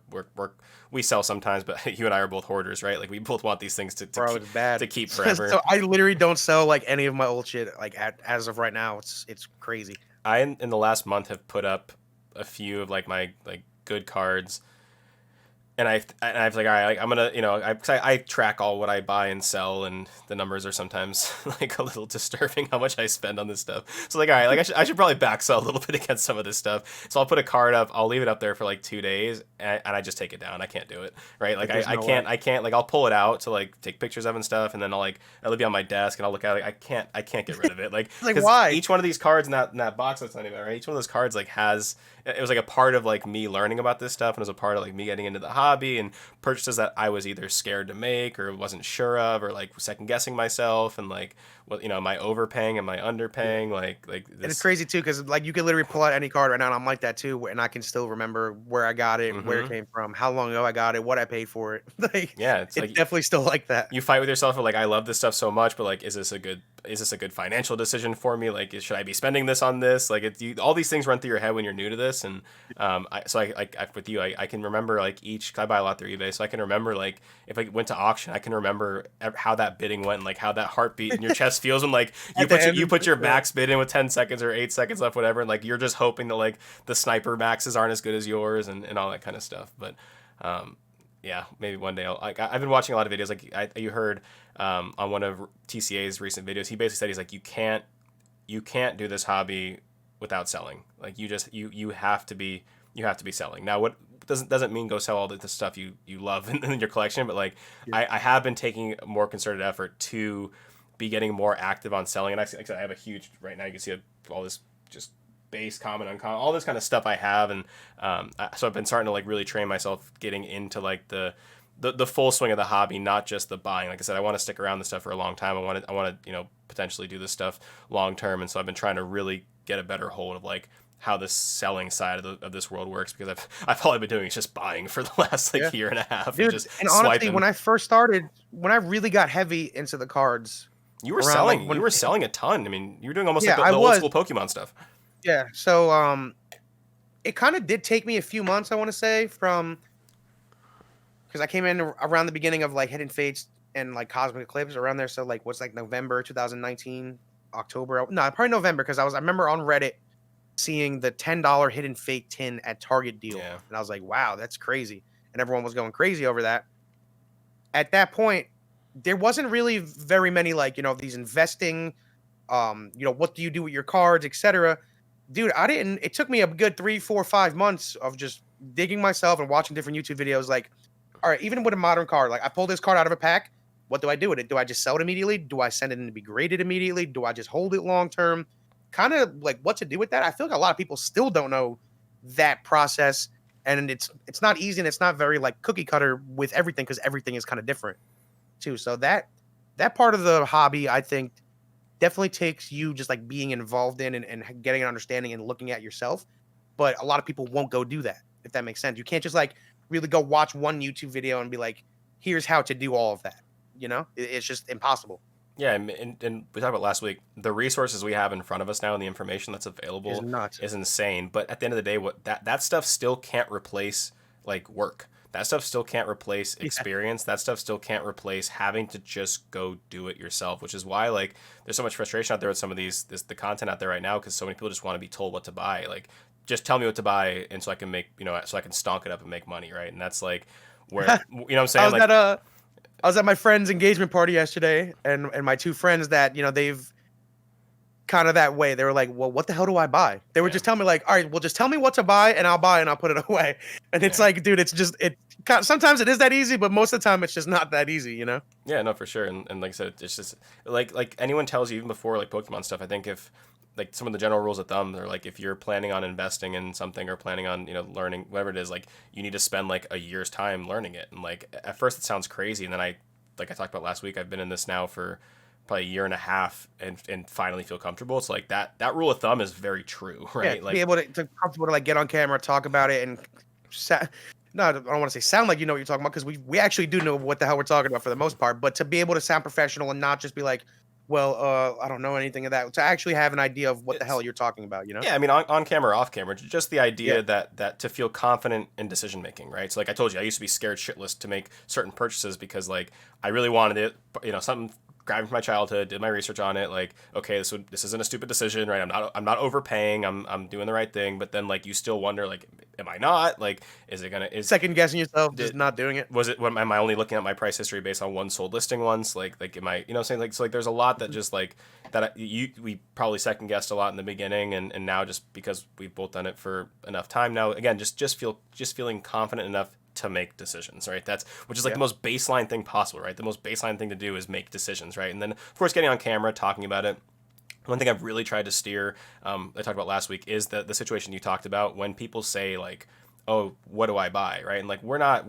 we sell sometimes, but you and I are both hoarders, right? Like we both want these things to keep forever. So I literally don't sell like any of my old shit like as of right now. It's crazy. I in the last month have put up a few of like my like good cards, and I've like, all right, like I'm gonna, I track all what I buy and sell, and the numbers are sometimes like a little disturbing how much I spend on this stuff. So like, all right, like I should probably back sell a little bit against some of this stuff. So I'll put a card up, I'll leave it up there for like 2 days, and I just take it down. I can't do it, right? Like I can't like I'll pull it out to like take pictures of and stuff, and then it'll be on my desk, and I'll look at it. Like, I can't get rid of it. Like, like why? Each one of these cards in that box that's not even right. Each one of those cards like it was like a part of like me learning about this stuff, and it was a part of like me getting into the hobby, and purchases that I was either scared to make or wasn't sure of, or like second guessing myself, and like, am I overpaying, am I underpaying, like this. And it's crazy too, because like you can literally pull out any card right now, and I'm like that too, and I can still remember where I got it, where it came from, how long ago I got it, what I paid for it. Like, yeah, it's like, definitely still like that. You fight with yourself, or like, I love this stuff so much, but like, is this a good is this a good financial decision for me? Like, should I be spending this on this? Like, all these things run through your head when you're new to this. And with you, I can remember like each, 'cause I buy a lot through eBay, so I can remember like if I went to auction, I can remember how that bidding went, and like how that heartbeat in your chest feels when like you put your max bid in with 10 seconds or 8 seconds left, whatever, and like you're just hoping that like the sniper maxes aren't as good as yours, and all that kind of stuff. But yeah, maybe one day I've been watching a lot of videos. Like you heard on one of TCA's recent videos, he basically said he's like you can't do this hobby without selling. Like you have to be selling. Now what doesn't mean go sell all the stuff you love in your collection, but like Yeah. I have been taking more concerted effort to be getting more active on selling. And I have a huge right now. You can see all this just base, common, uncommon, all this kind of stuff I have, and so I've been starting to like really train myself getting into like the full swing of the hobby, not just the buying. Like I said, I want to stick around this stuff for a long time. I want to potentially do this stuff long term, and so I've been trying to really get a better hold of like how the selling side of this world works, because I've all I've been doing is just buying for the last like year and a half, Dude, and just and honestly, swiping. when I first started, when I really got heavy into the cards, You were around like selling. when You were selling a ton. I mean, you were doing almost like yeah, the I old was school Pokemon stuff. yeah. So it kind of did take me a few months, I want to say, from because I came in around the beginning of like Hidden Fates and like Cosmic Eclipse around there. So like what's like November 2019, October? No, probably November because I remember on Reddit seeing the $10 Hidden Fate tin at Target deal, Yeah. and I was like, wow, that's crazy, and everyone was going crazy over that. At that point, there wasn't really very many like these investing, what do you do with your cards, etc. Dude, I didn't. It took me a good 3, 4, 5 months of just digging myself and watching different YouTube videos. Like, all right, even with a modern card, like I pull this card out of a pack. What do I do with it? Do I just sell it immediately? Do I send it in to be graded immediately? Do I just hold it long term? Kind of like what to do with that. I feel like a lot of people still don't know that process, and it's not easy, and it's not very like cookie cutter with everything because everything is kind of different too. So that part of the hobby, I think, definitely takes you just like being involved in and getting an understanding and looking at yourself. But a lot of people won't go do that, if that makes sense. You can't just like really go watch one YouTube video and be like, here's how to do all of that. It's just impossible. Yeah, and we talked about last week, the resources we have in front of us now and the information that's It's available nuts. is insane. But at the end of the day, what that stuff still can't replace like work. That stuff still can't replace Yeah. experience. That stuff still can't replace having to just go do it yourself, which is why like there's so much frustration out there with some of the content out there right now, because so many people just want to be told what to buy. Like, just tell me what to buy, and so I can make so I can stonk it up and make money, right? And that's like where what I'm I saying, was like at a I was at my friend's engagement party yesterday, and my two friends that they've kind of that way. They were like, "Well, what the hell do I buy?" They were yeah, just telling me like, "All right, well, just tell me what to buy, and I'll buy, and I'll put it away." And it's yeah. like, dude, it's just sometimes it is that easy, but most of the time it's just not that easy. Yeah, no, for sure. And like I said, it's just like anyone tells you even before like Pokemon stuff. I think if like some of the general rules of thumb, they're like if you're planning on investing in something or planning on learning whatever it is, like you need to spend like a year's time learning it. And like at first it sounds crazy, and then like I talked about last week, I've been in this now for probably a year and a half, and finally feel comfortable. It's like that rule of thumb is very true, Yeah, right? to be Like able to comfortable to like get on camera, talk about it, and no, I don't want to say sound like you know what you're talking about because we actually do know what the hell we're talking about for the most part. But to be able to sound professional and not just be like, well, I don't know anything of that. To actually have an idea of what the hell it's you're talking about. Yeah, I mean, on camera, off camera, just the Yeah, idea that to feel confident in decision making, right? So, like I told you, I used to be scared shitless to make certain purchases because, like, I really wanted it, something grabbing from my childhood. Did my research on it, like, okay, this isn't a stupid decision, right? I'm not overpaying. I'm doing the right thing. But then, like, you still wonder, like, am I not? Like, second guessing yourself, just did not doing it. was it what am I only looking at my price history based on one sold listing once? Like am I saying, like, so like there's a lot that just like we probably second guessed a lot in the beginning, and now just because we've both done it for enough time now, again, just feeling confident enough to make decisions, right? That's which is like Yeah, the most baseline thing possible, right? The most baseline thing to do is make decisions, right? And then of course getting on camera, talking about it. One thing I've really tried to steer, I talked about last week, is the situation you talked about when people say like, "Oh, what do I buy?" Right? And like we're not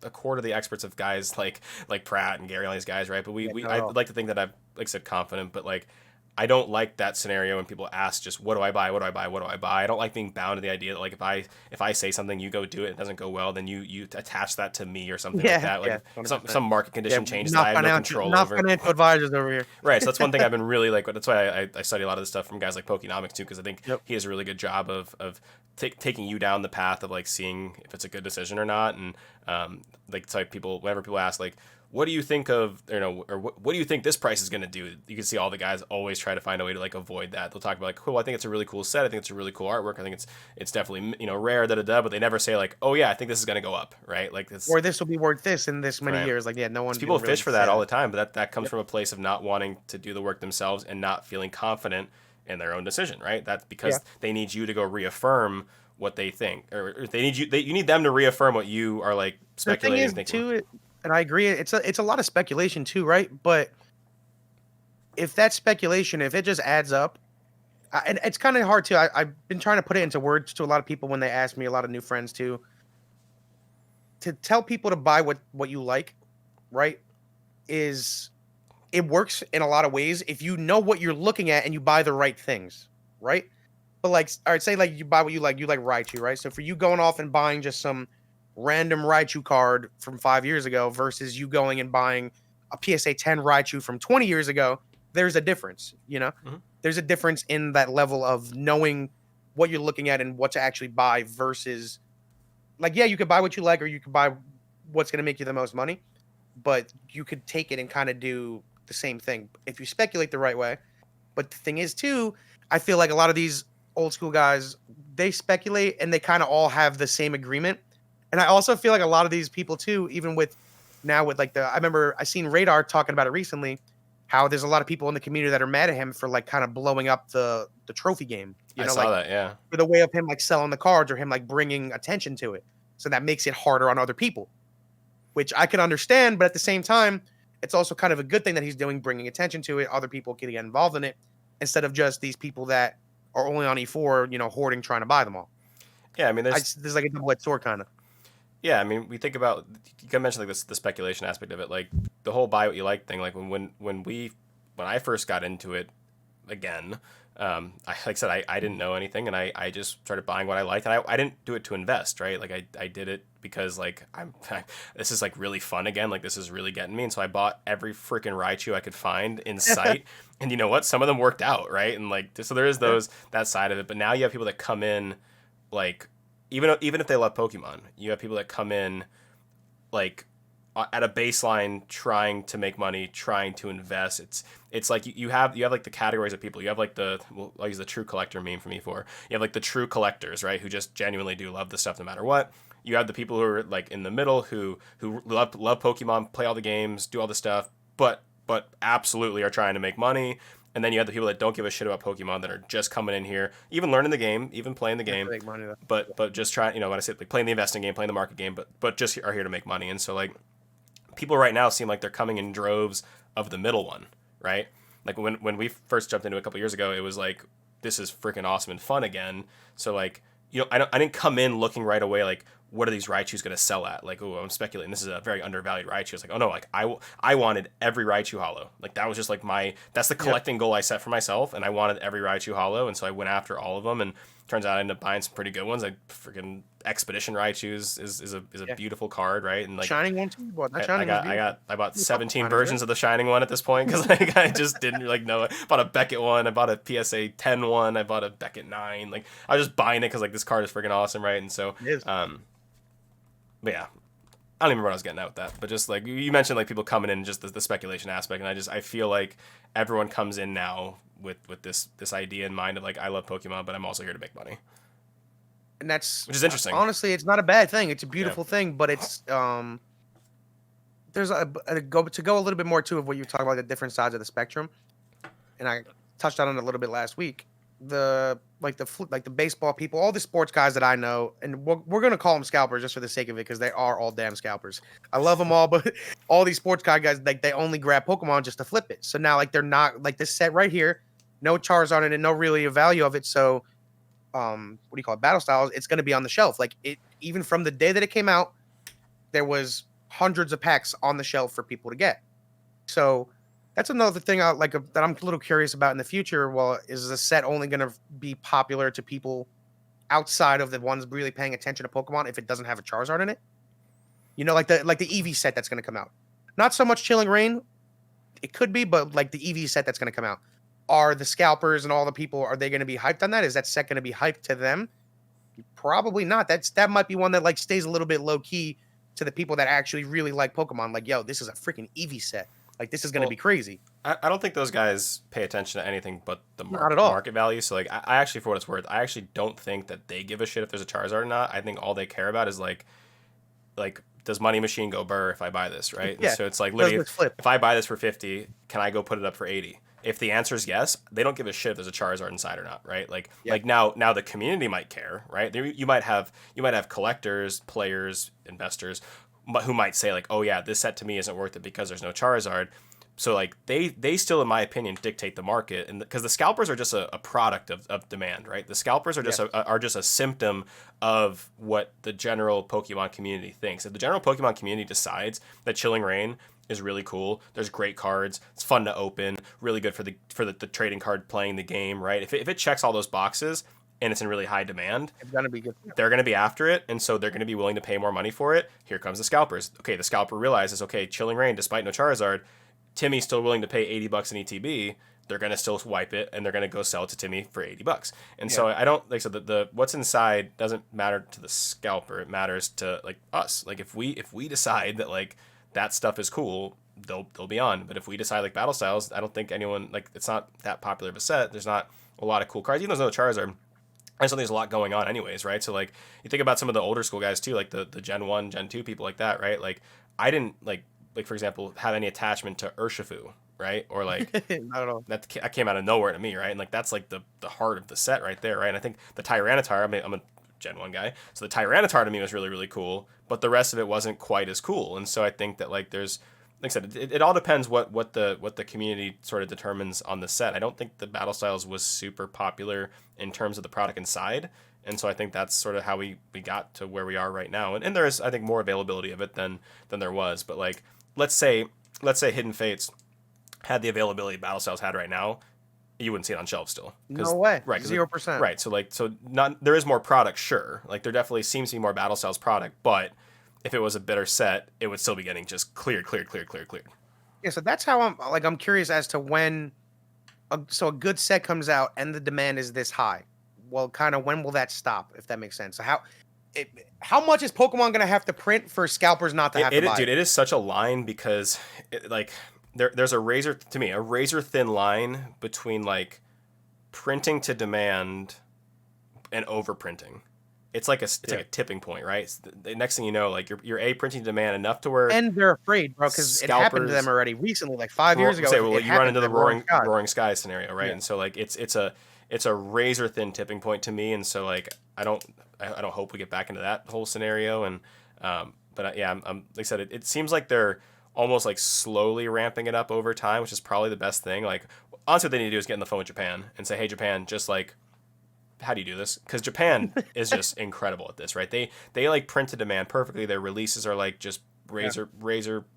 a quarter of the experts of guys like Pratt and Gary, all these guys, right? But yeah, we not at I all. like to think that I've like I said confident, but like I don't like that scenario when people ask just what do I buy, what do I buy, what do I buy. I don't like being bound to the idea that like if I say something, you go do it, it doesn't go well, then you attach that to me or something like Yeah, that. Like yeah, if 100%. some market Yeah, condition changes that I have no control not over. financial advisors over here. Right, so that's one thing I've been really like. That's why I study a lot of this stuff from guys like Pokenomics too, because I think Yep. he has a really good job of taking you down the path of like seeing if it's a good decision or not. And like it's like people, whenever people ask like, what do you think of, you know, or what do you think this price is going to do? You can see all the guys always try to find a way to like avoid that. They'll talk about like, cool, I think it's a really cool set. I think it's a really cool artwork. I think it's definitely, you know, rare, da da da. But they never say like, oh yeah, I think this is going to go up, right? Like this, Or this will be worth this in this many right? years. Like, yeah, no one Because people didn't really fish for say that all that. the time, but that comes Yep. from a place of not wanting to do the work themselves and not feeling confident in their own decision, right? That's because Yeah. they need you to go reaffirm what they think, or they need you need them to reaffirm what you are like The thing speculating is, and thinking. too, and I agree, it's a lot of speculation too, right? But if that speculation, if it just adds up, and it's kind of hard too. I've been trying to put it into words to a lot of people when they ask me, a lot of new friends too, to tell people to buy what you like, right? Is it works in a lot of ways if you know what you're looking at and you buy the right things, right? But like, all right, say like you buy what you like Raichu, right? So for you going off and buying just some random Raichu card from 5 years ago versus you going and buying a PSA 10 Raichu from 20 years ago, there's a difference, you know? Mhm. There's a difference in that level of knowing what you're looking at and what to actually buy versus like, yeah, you could buy what you like or you could buy what's going to make you the most money, but you could take it and kind of do the same thing if you speculate the right way. But the thing is, too, I feel like a lot of these old school guys, they speculate and they kind of all have the same agreement. And I also feel like a lot of these people, too, even with now with like I remember I seen Radar talking about it recently, how there's a lot of people in the community that are mad at him for like kind of blowing up the trophy game, I saw like that, yeah. for the way of him like selling the cards or him like bringing attention to it. So that makes it harder on other people, which I can understand. But at the same time, it's also kind of a good thing that he's doing, bringing attention to it. Other people can get involved in it instead of just these people that are only on E4, hoarding, trying to buy them all. Yeah, I mean, There's like a double-edged sword kind of. yeah, I mean, we think about you can mention like this the speculation aspect of it, like the whole buy what you like thing. Like when I first got into it again, like I said, I didn't know anything, and I just started buying what I liked, and I didn't do it to invest, right? Like I did it because like this is like really fun again, like this is really getting me, and so I bought every freaking Raichu I could find in sight, and you know what? Some of them worked out, right? And like so there is that side of it, but now you have people that come in like even if they love Pokemon, you have people that come in like at a baseline trying to make money, trying to invest. It's like you have like the categories of people. You have like I'll use the true collector meme from E4. You have like the true collectors, right, who just genuinely do love the stuff no matter what. You have the people who are like in the middle who love Pokemon, play all the games, do all the stuff, but absolutely are trying to make money. And then you have the people that don't give a shit about Pokemon that are just coming in here, even learning the game, even playing the game, Make money, though. but just trying, what I said, like playing the investing game, playing the market game, but just are here to make money. And so like people right now seem like they're coming in droves of the middle one, right? Like when we first jumped into it a couple years ago, it was like this is freaking awesome and fun again. So like I didn't come in looking right away like what are these Raichus going to sell at? Like, oh, I'm speculating this is a very undervalued Raichu. It's like, oh no, like I wanted every Raichu holo. Like that was just like that's the collecting goal I set for myself, and I wanted every Raichu holo, and so I went after all of them, and turns out I ended up buying some pretty good ones. Like freaking Expedition Raichus is a beautiful card, right? And like Shining one too. Boy, that I Shining was bought beautiful. 17 versions of the Shining one at this point because like I just didn't like know it. Bought a Beckett one, I bought a PSA 10 one, I bought a Beckett 9. Like I was just buying it because like this card is freaking awesome, right? And so It is. but yeah, I don't even remember what I was getting at with that. But just like you mentioned, like people coming in, just the speculation aspect, and I feel like everyone comes in now with this idea in mind of like I love Pokemon, but I'm also here to make money, And that's which is interesting. honestly, it's not a bad thing. It's a beautiful thing, but it's there's a go a little bit more too of what you talk about, the different sides of the spectrum, and I touched on it a little bit last week. The baseball people, all the sports guys that I know, and we're gonna call them scalpers just for the sake of it because they are all damn scalpers. I love them all, but all these sports guys like they only grab Pokemon just to flip it. So now like they're not like this set right here, no Charizard on it, and no really a value of it. So what do you call it? Battle styles. It's gonna be on the shelf. Like it even from the day that it came out, there was hundreds of packs on the shelf for people to get. So That's another thing I like that I'm a little curious about in the future. Well, is the set only going to be popular to people outside of the ones really paying attention to Pokemon if it doesn't have a Charizard in it? You know, like the EV set that's going to come out. Not so much Chilling Reign. It could be, but like the EV set that's going to come out. Are the scalpers and all the people, are they going to be hyped on that? Is that set going to be hyped to them? Probably not. That might be one that like stays a little bit low key to the people that actually really like Pokemon. Like, yo, this is a freaking Eevee set. Like, this is going to be crazy. I don't think those guys pay attention to anything but the Not at all. market value. So like, I actually, for what it's worth, I actually don't think that they give a shit if there's a Charizard or not. I think all they care about is like does Money Machine go burr if I buy this, right? Yeah. And so it's like literally, Flip. if I buy this for 50, can I go put it up for 80? If the answer is yes, they don't give a shit if there's a Charizard inside or not, right? Like now the community might care, right? You might have collectors, players, investors who might say like, oh yeah, this set to me isn't worth it because there's no Charizard. So like they still, in my opinion, dictate the market, and because the scalpers are just a product of demand, right? The scalpers are just a symptom of what the general Pokemon community thinks. If the general Pokemon community decides that Chilling Reign is really cool, there's great cards, it's fun to open, really good for the trading card playing the game, right? If it checks all those boxes and it's in really high demand, it's gonna be good. They're going to be after it, and so they're going to be willing to pay more money for it. Here comes the scalpers. Okay, the scalper realizes, okay, Chilling Reign, despite no Charizard, Timmy's still willing to pay $80 in ETB. They're going to still wipe it, and they're going to go sell it to Timmy for $80. And so I don't like, so the what's inside doesn't matter to the scalper. It matters to like us. Like if we decide that like that stuff is cool, they'll be on. But if we decide like Battle Styles, I don't think anyone, like, it's not that popular of a set. There's not a lot of cool cards. Even though there's no Charizard, I just think there's a lot going on anyways, right? So like you think about some of the older school guys too, like the Gen 1, Gen 2 people like that, right? Like I didn't like for example have any attachment to Urshifu, right? Or like Not at all. that came out of nowhere to me, right? And like that's like the heart of the set right there, right? And I think the Tyranitar, I'm a Gen 1 guy, so the Tyranitar to me was really, really cool, but the rest of it wasn't quite as cool. And so I think that like there's, like I said, it all depends what the community sort of determines on the set. I don't think the Battle Styles was super popular in terms of the product inside, and so I think that's sort of how we got to where we are right now. And there's, I think, more availability of it than there was. But like let's say Hidden Fates had the availability Battle Styles had right now, you wouldn't see it on shelves still. No way. Right. 0%. Right. So not, there is more product, sure. Like there definitely seems to be more Battle Styles product, but if it was a better set, it would still be getting just cleared. Yeah, so that's how I'm curious as to when so a good set comes out and the demand is this high. Well, kind of when will that stop, if that makes sense? So how much is Pokemon going to have to print for scalpers not to have to buy? Dude, it is such a line because there's a razor thin line between like printing to demand and overprinting. It's like a tipping point, right? The next thing you know, like you're printing to demand enough to where, and they're afraid, bro, because it happened to them already recently, like 5 years ago. You run into the roaring sky scenario, right? Yeah. And so like it's a razor thin tipping point to me, and so like I don't hope we get back into that whole scenario. And but yeah, I'm like I said, it seems like they're almost like slowly ramping it up over time, which is probably the best thing. Like honestly, what they need to do is get on the phone with Japan and say, hey Japan, just like, how do you do this? Because Japan is just incredible at this, right? They like print to demand perfectly. Their releases are like just razor,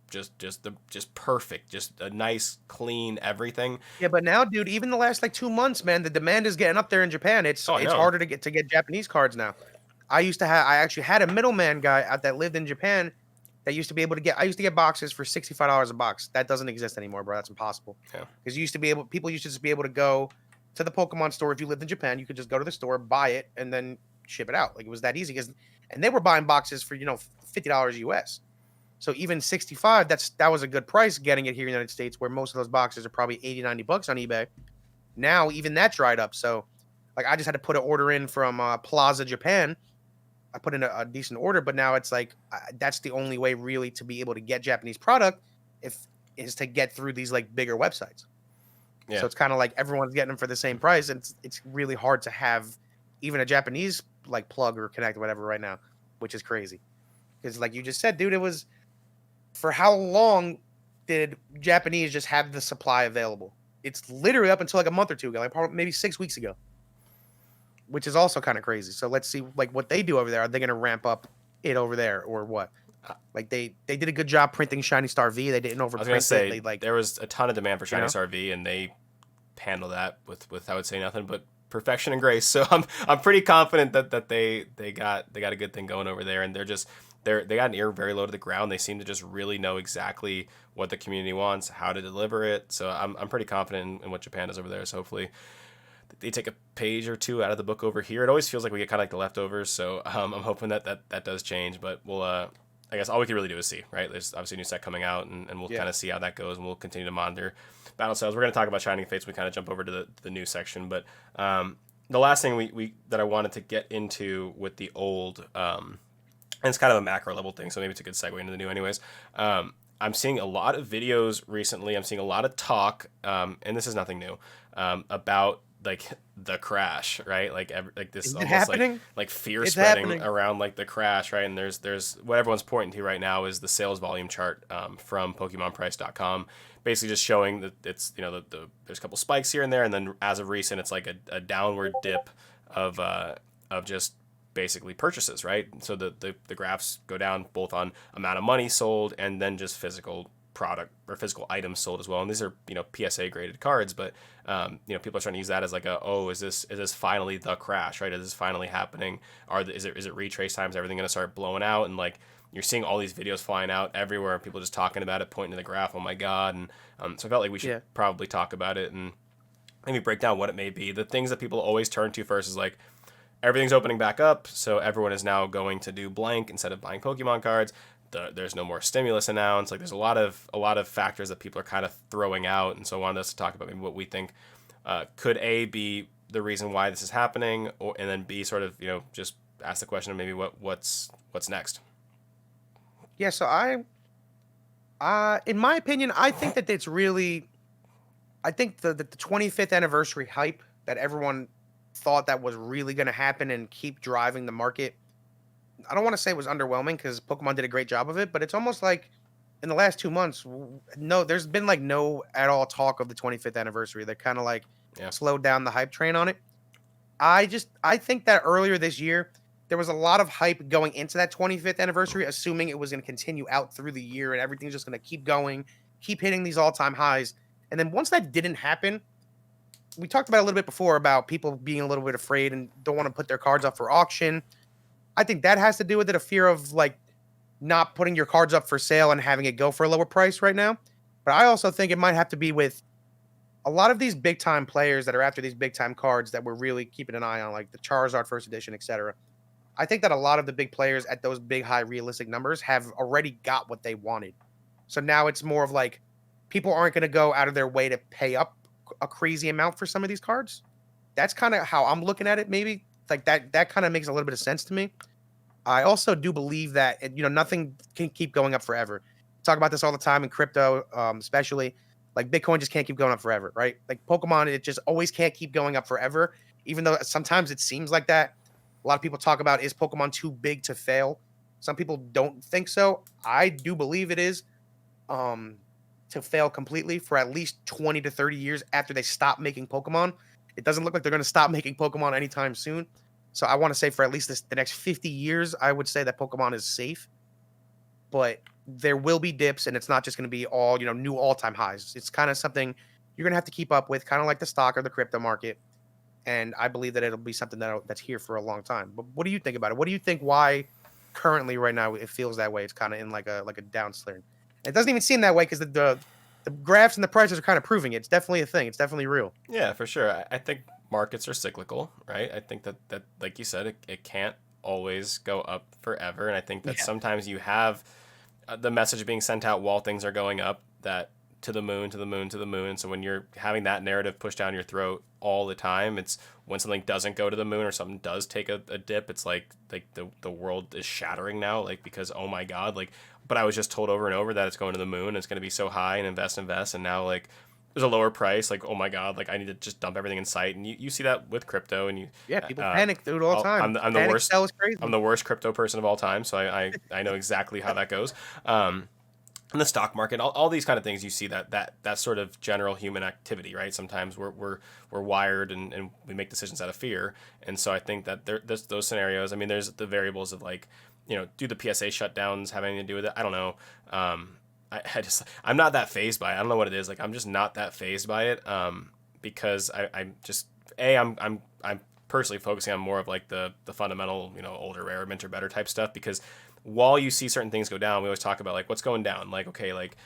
just perfect, just a nice, clean everything. Yeah, but now, dude, even the last like 2 months, man, the demand is getting up there in Japan. It's harder to get Japanese cards now. I actually had a middleman guy out that lived in Japan that used to be able to get. I used to get boxes for $65 a box. That doesn't exist anymore, bro. That's impossible. Yeah, because people used to just be able to go to the Pokemon store. If you lived in Japan, you could just go to the store, buy it, and then ship it out. Like it was that easy. And they were buying boxes for $50 US. So even 65, that was a good price getting it here in the United States, where most of those boxes are probably $80-$90 on eBay. Now even that dried up. So like I just had to put an order in from Plaza Japan. I put in a decent order, but now it's like that's the only way really to be able to get Japanese product is to get through these like bigger websites. Yeah. So it's kind of like everyone's getting them for the same price. And it's really hard to have even a Japanese like plug or connect or whatever right now, which is crazy. Because like you just said, dude, it was for how long did Japanese just have the supply available? It's literally up until like a month or two ago, like probably maybe 6 weeks ago, which is also kind of crazy. So let's see like what they do over there. Are they going to ramp up it over there or what? Like they did a good job printing Shiny Star V. They didn't I was gonna overprint it. say They like, there was a ton of demand for you Shiny know, Star V, and they handle that with I would say nothing but perfection and grace. So I'm pretty confident that they got a good thing going over there, and they got an ear very low to the ground. They seem to just really know exactly what the community wants, how to deliver it. So I'm pretty confident in what Japan does over there. So hopefully they take a page or two out of the book over here. It always feels like we get kind of like the leftovers. So I'm hoping that does change. But we'll I guess all we can really do is see, right? There's obviously a new set coming out, and we'll yeah, kind of see how that goes, and we'll continue to monitor battle styles. We're going to talk about Shining Fates when we kind of jump over to the new section. But the last thing we that I wanted to get into with the old, and it's kind of a macro level thing, so maybe it's a good segue into the new, anyways. I'm seeing a lot of videos recently. I'm seeing a lot of talk, and this is nothing new, about like the crash, right? Like this is it almost happening? like fear It's spreading happening. around like the crash, right? And there's what everyone's pointing to right now is the sales volume chart from PokemonPrice.com, basically just showing that it's there's a couple spikes here and there, and then as of recent, it's like a downward dip of just basically purchases, right? So the graphs go down both on amount of money sold and then just physical product or physical items sold as well. And these are PSA graded cards, but people are starting to use that as like is this finally the crash, right? Is this finally happening? Is it retrace times? Everything going to start blowing out? And like you're seeing all these videos flying out everywhere, people just talking about it, pointing to the graph. Oh my god! And so I felt like we should Yeah, probably talk about it and maybe break down what it may be. The things that people always turn to first is like everything's opening back up, so everyone is now going to do blank instead of buying Pokemon cards. There's no more stimulus announced. Like there's a lot of factors that people are kind of throwing out, and so I wanted us to talk about maybe what we think could be the reason why this is happening, and then B sort of just ask the question of maybe what's next. yeah. So in my opinion, I think that it's really, I think the 25th anniversary hype that everyone thought that was really going to happen and keep driving the market. I don't want to say it was underwhelming because Pokemon did a great job of it, but it's almost like in the last 2 months, no, there's been like no at all talk of the 25th anniversary. They're kind of like Yeah, slowed down the hype train on it. I think that earlier this year there was a lot of hype going into that 25th anniversary, assuming it was going to continue out through the year and everything's just going to keep going, keep hitting these all-time highs. And then once that didn't happen, we talked about a little bit before about people being a little bit afraid and don't want to put their cards up for auction. I think that has to do with it, a fear of like not putting your cards up for sale and having it go for a lower price right now. But I also think it might have to be with a lot of these big time players that are after these big time cards that we're really keeping an eye on, like the Charizard first edition, etc. I think that a lot of the big players at those big high realistic numbers have already got what they wanted. So now it's more of like people aren't going to go out of their way to pay up a crazy amount for some of these cards. That's kind of how I'm looking at it. Maybe like that kind of makes a little bit of sense to me. I also do believe that nothing can keep going up forever. Talk about this all the time in crypto, especially like Bitcoin just can't keep going up forever, right? Like Pokemon, it just always can't keep going up forever, even though sometimes it seems like that. A lot of people talk about, is Pokemon too big to fail? Some people don't think so. I do believe it is, um, to fail completely for at least 20 to 30 years after they stop making Pokemon. It doesn't look like they're going to stop making Pokemon anytime soon. So I want to say for at least the next 50 years, I would say that Pokemon is safe. But there will be dips, and it's not just going to be all new all-time highs. It's kind of something you're going to have to keep up with, kind of like the stock or the crypto market. And I believe that it'll be something that's here for a long time. But what do you think about it? What do you think? Why currently right now it feels that way? It's kind of in like a down slur. It doesn't even seem that way because the graphs and the prices are kind of proving it. It's definitely a thing. It's definitely real. yeah, for sure. I think markets are cyclical, right? I think that like you said, it can't always go up forever, and I think that Yeah. sometimes you have the message being sent out while things are going up, that to the moon, to the moon, to the moon. And so when you're having that narrative pushed down your throat all the time, it's when something doesn't go to the moon or something does take a dip, it's like the world is shattering now, like because oh my god, like but I was just told over and over that it's going to the moon, it's going to be so high and invest, and now like there's a lower price, like oh my god, like I need to just dump everything in sight. And you see that with crypto, and you Yeah, people uh, panic through it all the time. I'm the Panic worst. sell is I'm crazy. the worst crypto person of all time, so I know exactly how that goes. In the stock market, all these kind of things, you see that sort of general human activity, right? Sometimes we're wired, and we make decisions out of fear. And so I think that there's those scenarios. I mean, there's the variables of like do the PSA shutdowns have anything to do with it? I don't know. I'm not that phased by it. I don't know what it is. Like, I'm just not that phased by it. Because I'm just I'm personally focusing on more of like the fundamental, older, rare, minter, better type stuff. Because while you see certain things go down, we always talk about like what's going down. Like, okay, like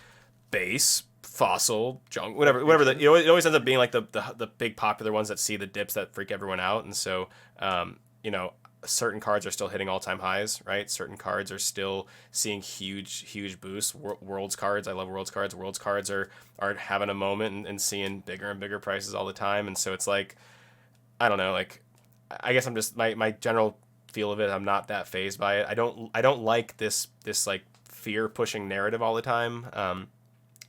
base, fossil, junk, whatever. It always ends up being like the big popular ones that see the dips that freak everyone out. And so, certain cards are still hitting all-time highs, right? Certain cards are still seeing huge boosts. Worlds cards, I love Worlds cards. Worlds cards are having a moment and seeing bigger and bigger prices all the time. And so it's like, I don't know, like, I guess I'm just, my general feel of it, I'm not that phased by it. I don't like this like fear pushing narrative all the time.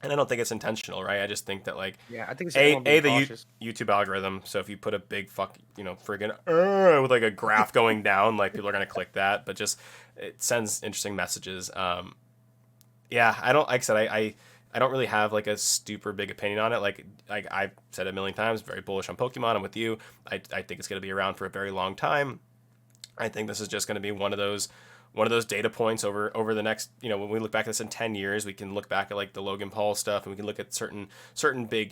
And I don't think it's intentional, right? I just think that, like, Yeah, I think it's the YouTube algorithm. So if you put a big friggin' with like a graph going down, like people are gonna click that. But just it sends interesting messages. Yeah, I don't like I said I don't really have like a super big opinion on it. Like I've said a million times, very bullish on Pokemon. I'm with you. I think it's gonna be around for a very long time. I think this is just gonna be one of those data points over the next, when we look back at this in 10 years, we can look back at like the Logan Paul stuff, and we can look at certain big,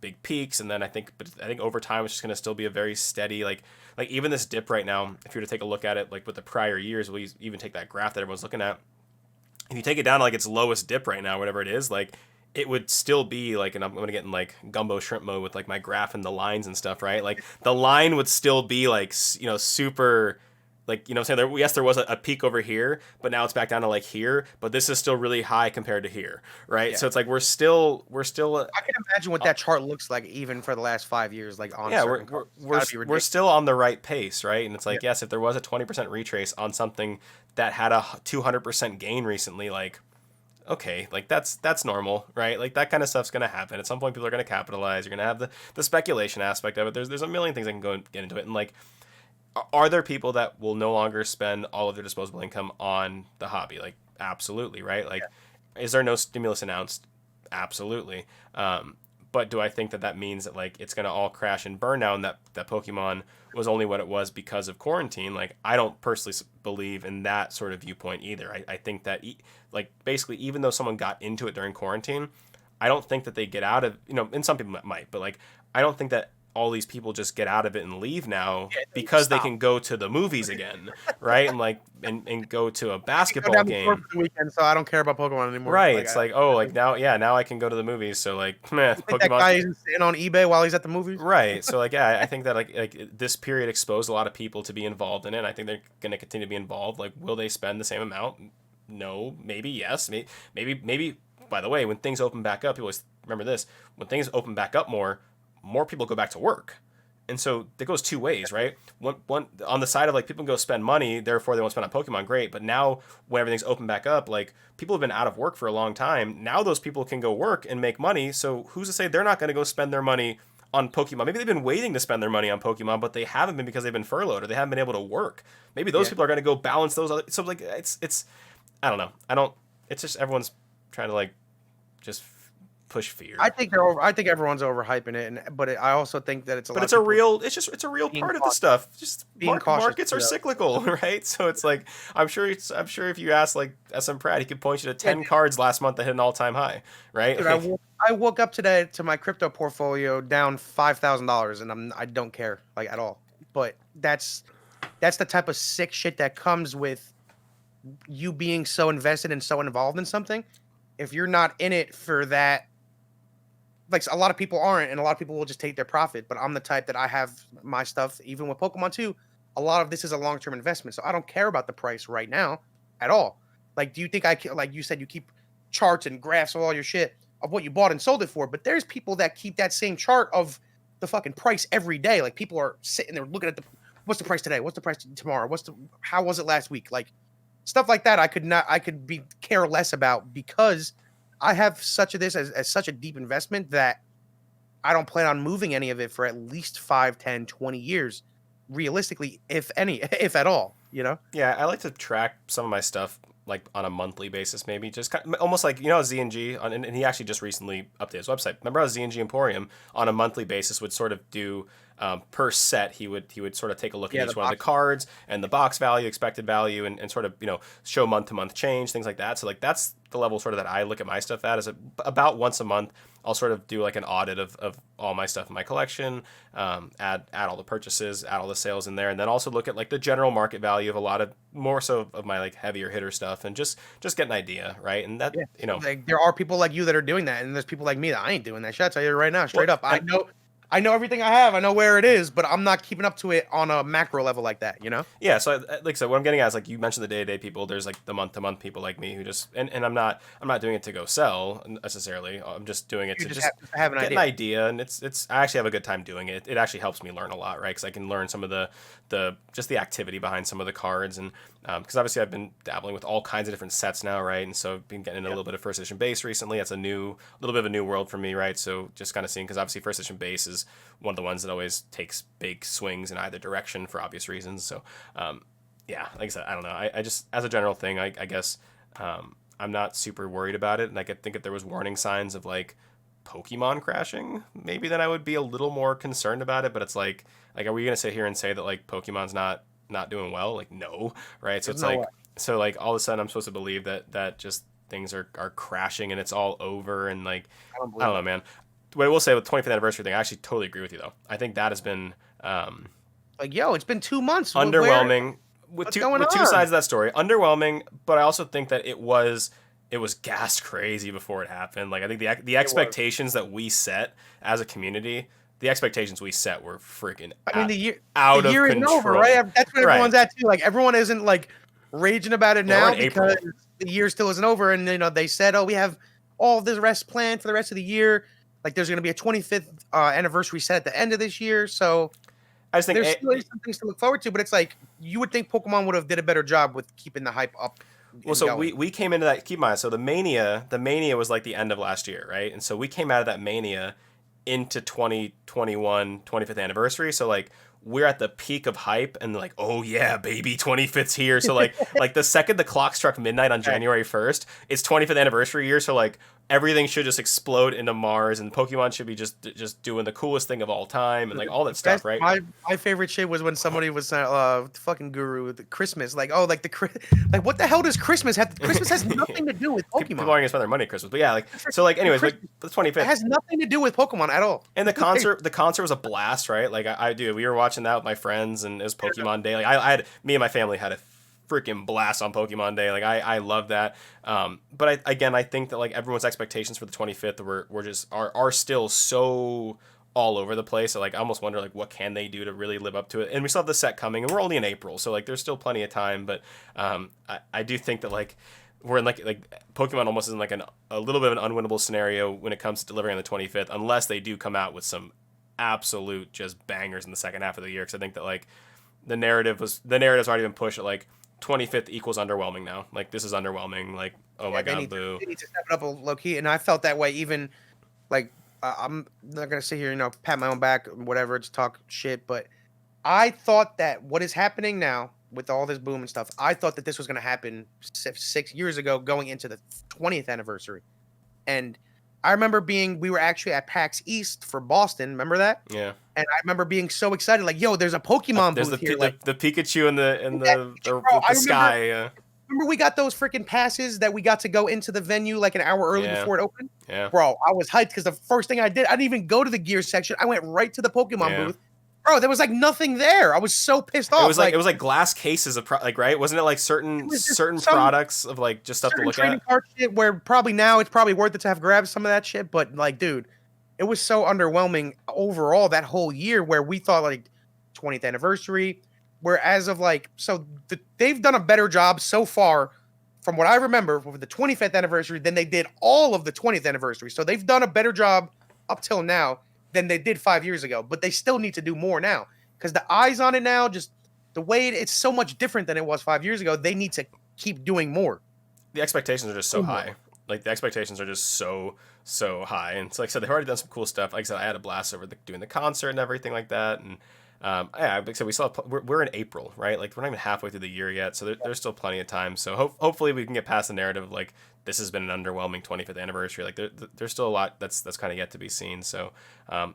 big peaks. And then I think over time, it's just going to still be a very steady, like even this dip right now, if you were to take a look at it, like with the prior years, we'll even take that graph that everyone's looking at. If you take it down to like its lowest dip right now, whatever it is, like it would still be like, and I'm going to get in like gumbo shrimp mode with like my graph and the lines and stuff, right? Like the line would still be like, super, like, what I'm saying, yes, there was a peak over here, but now it's back down to like here, but this is still really high compared to here, right? Yeah. So it's like we're still I can imagine what that chart looks like even for the last 5 years, like on we're still on the right pace, right? And it's like, yes, if there was a 20% retrace on something that had a 200% gain recently, like, okay, like that's normal, right? Like that kind of stuff's gonna happen. At some point, people are gonna capitalize. You're gonna have the speculation aspect of it. There's a million things that can go and get into it, and like, are there people that will no longer spend all of their disposable income on the hobby? Like, absolutely, right? Like, is there no stimulus announced? Absolutely. But do I think that means that like it's gonna all crash and burn now, and that Pokemon was only what it was because of quarantine? Like, I don't personally believe in that sort of viewpoint either. I think that like basically, even though someone got into it during quarantine, I don't think that they get out of, and some people might, but like I don't think that all these people just get out of it and leave now because they can go to the movies again, right? And like and go to a basketball game for the weekend, so I don't care about Pokemon anymore. Right? It's like, oh, like now I can go to the movies. So like, Pokemon. That guy isn't sitting on eBay while he's at the movies, right? So like, yeah, I think that like this period exposed a lot of people to be involved in it. And I think they're going to continue to be involved. Like, will they spend the same amount? No, maybe yes, maybe. By the way, when things open back up, you always remember this: when things open back up more people go back to work. And so it goes two ways, right? One on the side of like people can go spend money, therefore they won't spend on Pokemon, great. But now when everything's open back up, like people have been out of work for a long time. Now those people can go work and make money. So who's to say they're not going to go spend their money on Pokemon? Maybe they've been waiting to spend their money on Pokemon, but they haven't been because they've been furloughed or they haven't been able to work. Maybe those people are going to go balance those other. So like it's I don't know. It's just everyone's trying to like just push fear. I think everyone's overhyping it, but I also think that it's it's a real part of the stuff. Just markets are cyclical, right? So it's like I'm sure if you ask like SM Pratt, he could point you to 10 cards last month that hit an all-time high, right? Dude, I woke up today to my crypto portfolio down $5,000, and I don't care like at all. But that's the type of sick shit that comes with you being so invested and so involved in something. If you're not in it for that. Like a lot of people aren't, and a lot of people will just take their profit. But I'm the type that I have my stuff, even with Pokemon 2. A lot of this is a long-term investment, so I don't care about the price right now at all. Like, do you think like you said, you keep charts and graphs of all your shit of what you bought and sold it for? But there's people that keep that same chart of the fucking price every day. Like people are sitting there looking at what's the price today? What's the price tomorrow? How was it last week? Like stuff like that. I could care less about because I have such a deep investment that I don't plan on moving any of it for at least 5, 10, 20 years, realistically, if at all, Yeah, I like to track some of my stuff like on a monthly basis, maybe just kind of, almost like, ZNG, and he actually just recently updated his website. Remember how ZNG Emporium on a monthly basis would sort of do per set, he would sort of take a look at Yeah, each the one of the box. cards and the box value, expected value, and sort of show month to month change, things like that. So like that's the level sort of that I look at my stuff at, is about once a month I'll sort of do like an audit of all my stuff in my collection, add all the purchases, add all the sales in there, and then also look at like the general market value of a lot of more so of my like heavier hitter stuff, and just get an idea, right? And that Yeah, like there are people like you that are doing that, and there's people like me that I ain't doing that shit. I'll tell you right now, straight well, up. I know everything I have. I know where it is, but I'm not keeping up to it on a macro level like that. You know? yeah, so like I said, what I'm getting at is like you mentioned the day-to-day people. There's like the month-to-month people like me who just and I'm not doing it to go sell necessarily. I'm just doing it You to just just have an get an idea. idea, and it's I actually have a good time doing it. It actually helps me learn a lot, right? Because I can learn some of the just the activity behind some of the cards, and because obviously I've been dabbling with all kinds of different sets now, right? And so I've been getting into a Yep. little bit of first edition base recently. That's a little bit of a new world for me, right? So just kind of seeing, because obviously first edition base is one of the ones that always takes big swings in either direction for obvious reasons. So yeah, like I said, I don't know. I just, as a general thing, I guess I'm not super worried about it. And I could think if there was warning signs of like Pokemon crashing, maybe then I would be a little more concerned about it. But it's like, are we gonna sit here and say that like Pokemon's not doing well? Like, no, right? So There's it's no like, way. so like all of a sudden I'm supposed to believe that just things are crashing and it's all over, and like I don't I believe don't know, that. man. What I will say with 25th anniversary thing, I actually totally agree with you though. I think that has been um, Like, yo, it's been 2 months. underwhelming What's going with two on? sides of that story. Underwhelming, but I also think that it was gassed crazy before it happened. Like I think the It was. expectations that we set as a community, the expectations we set were freaking I mean, the out of year isn't over, right? control. That's what Right. everyone's at too. Like, everyone isn't like raging about it Yeah, we're now in because April. the year still isn't over, and they said, oh, we have all this rest planned for the rest of the year. Like, there's going to be a 25th anniversary set at the end of this year, so I just think there's still some things to look forward to. But it's like you would think Pokemon would have did a better job with keeping the hype up well, and so going. we came into that. Keep in mind, so the mania was like the end of last year, right? And so we came out of that mania into 2021 25th anniversary. So like we're at the peak of hype, and like, oh yeah, baby, 25th's here. So like the second the clock struck midnight on Right. January 1st, it's 25th anniversary year. So like everything should just explode into Mars, and Pokemon should be just doing the coolest thing of all time, and like all that stuff, Best, right? my favorite shit was when somebody was fucking guru with Christmas, like, oh, like like, what the hell does Christmas have? Christmas has nothing to do with People Pokemon. aren't gonna spend their money at Christmas, but yeah, like so like anyways, like Christmas, the it 25th. has nothing to do with Pokemon at all. And the concert was a blast, right? Like I do. We were watching that with my friends, and it was Pokemon Day. Like I had me and my family had a freaking blast on Pokemon Day. Like I love that. But I think that like everyone's expectations for the 25th were just are still so all over the place. So like I almost wonder like what can they do to really live up to it. And we still have the set coming, and we're only in April, so like there's still plenty of time. But I do think that like we're in like Pokemon almost is in like a little bit of an unwinnable scenario when it comes to delivering on the 25th, unless they do come out with some absolute just bangers in the second half of the year. Because I think that like the narrative's already been pushed at like 25th equals underwhelming now. Like this is underwhelming. Like oh Yeah, my god, boo. they need to step it up a low key, and I felt that way. Even like I'm not gonna sit here, pat my own back, whatever, to talk shit, but I thought that what is happening now with all this boom and stuff, I thought that this was gonna happen 6 years ago, going into the 20th anniversary, and I remember we were actually at PAX East for Boston. Remember that? Yeah. And I remember being so excited, like, "Yo, there's a Pokemon There's booth here!" Like, the Pikachu in bro, the sky. remember we got those freaking passes that we got to go into the venue like an hour early Yeah. before it opened? Yeah. Bro, I was hyped because the first thing I didn't even go to the gear section. I went right to the Pokemon Yeah. booth. Bro, there was like nothing there. I was so pissed off. It was like glass cases of like, right? Wasn't it like It was just certain some products of like just stuff to certain look trading at? card shit where probably now it's probably worth it to have grabbed some of that shit. But like, dude, it was so underwhelming overall that whole year where we thought like 20th anniversary, where as of like, they've done a better job so far from what I remember with the 25th anniversary than they did all of the 20th anniversary. So they've done a better job up till now than they did 5 years ago, but they still need to do more now because the eyes on it now, just the way it's so much different than it was 5 years ago. They need to keep doing more. The expectations are just so high. Like the expectations are just so high, and it's like I said, they've already done some cool stuff. Like I said, I had a blast over doing the concert and everything like that, and yeah, like I said, we're in April, right? Like we're not even halfway through the year yet, so there's still plenty of time. So hopefully we can get past the narrative of like this has been an underwhelming 25th anniversary. Like there's still a lot that's kind of yet to be seen. So I'll be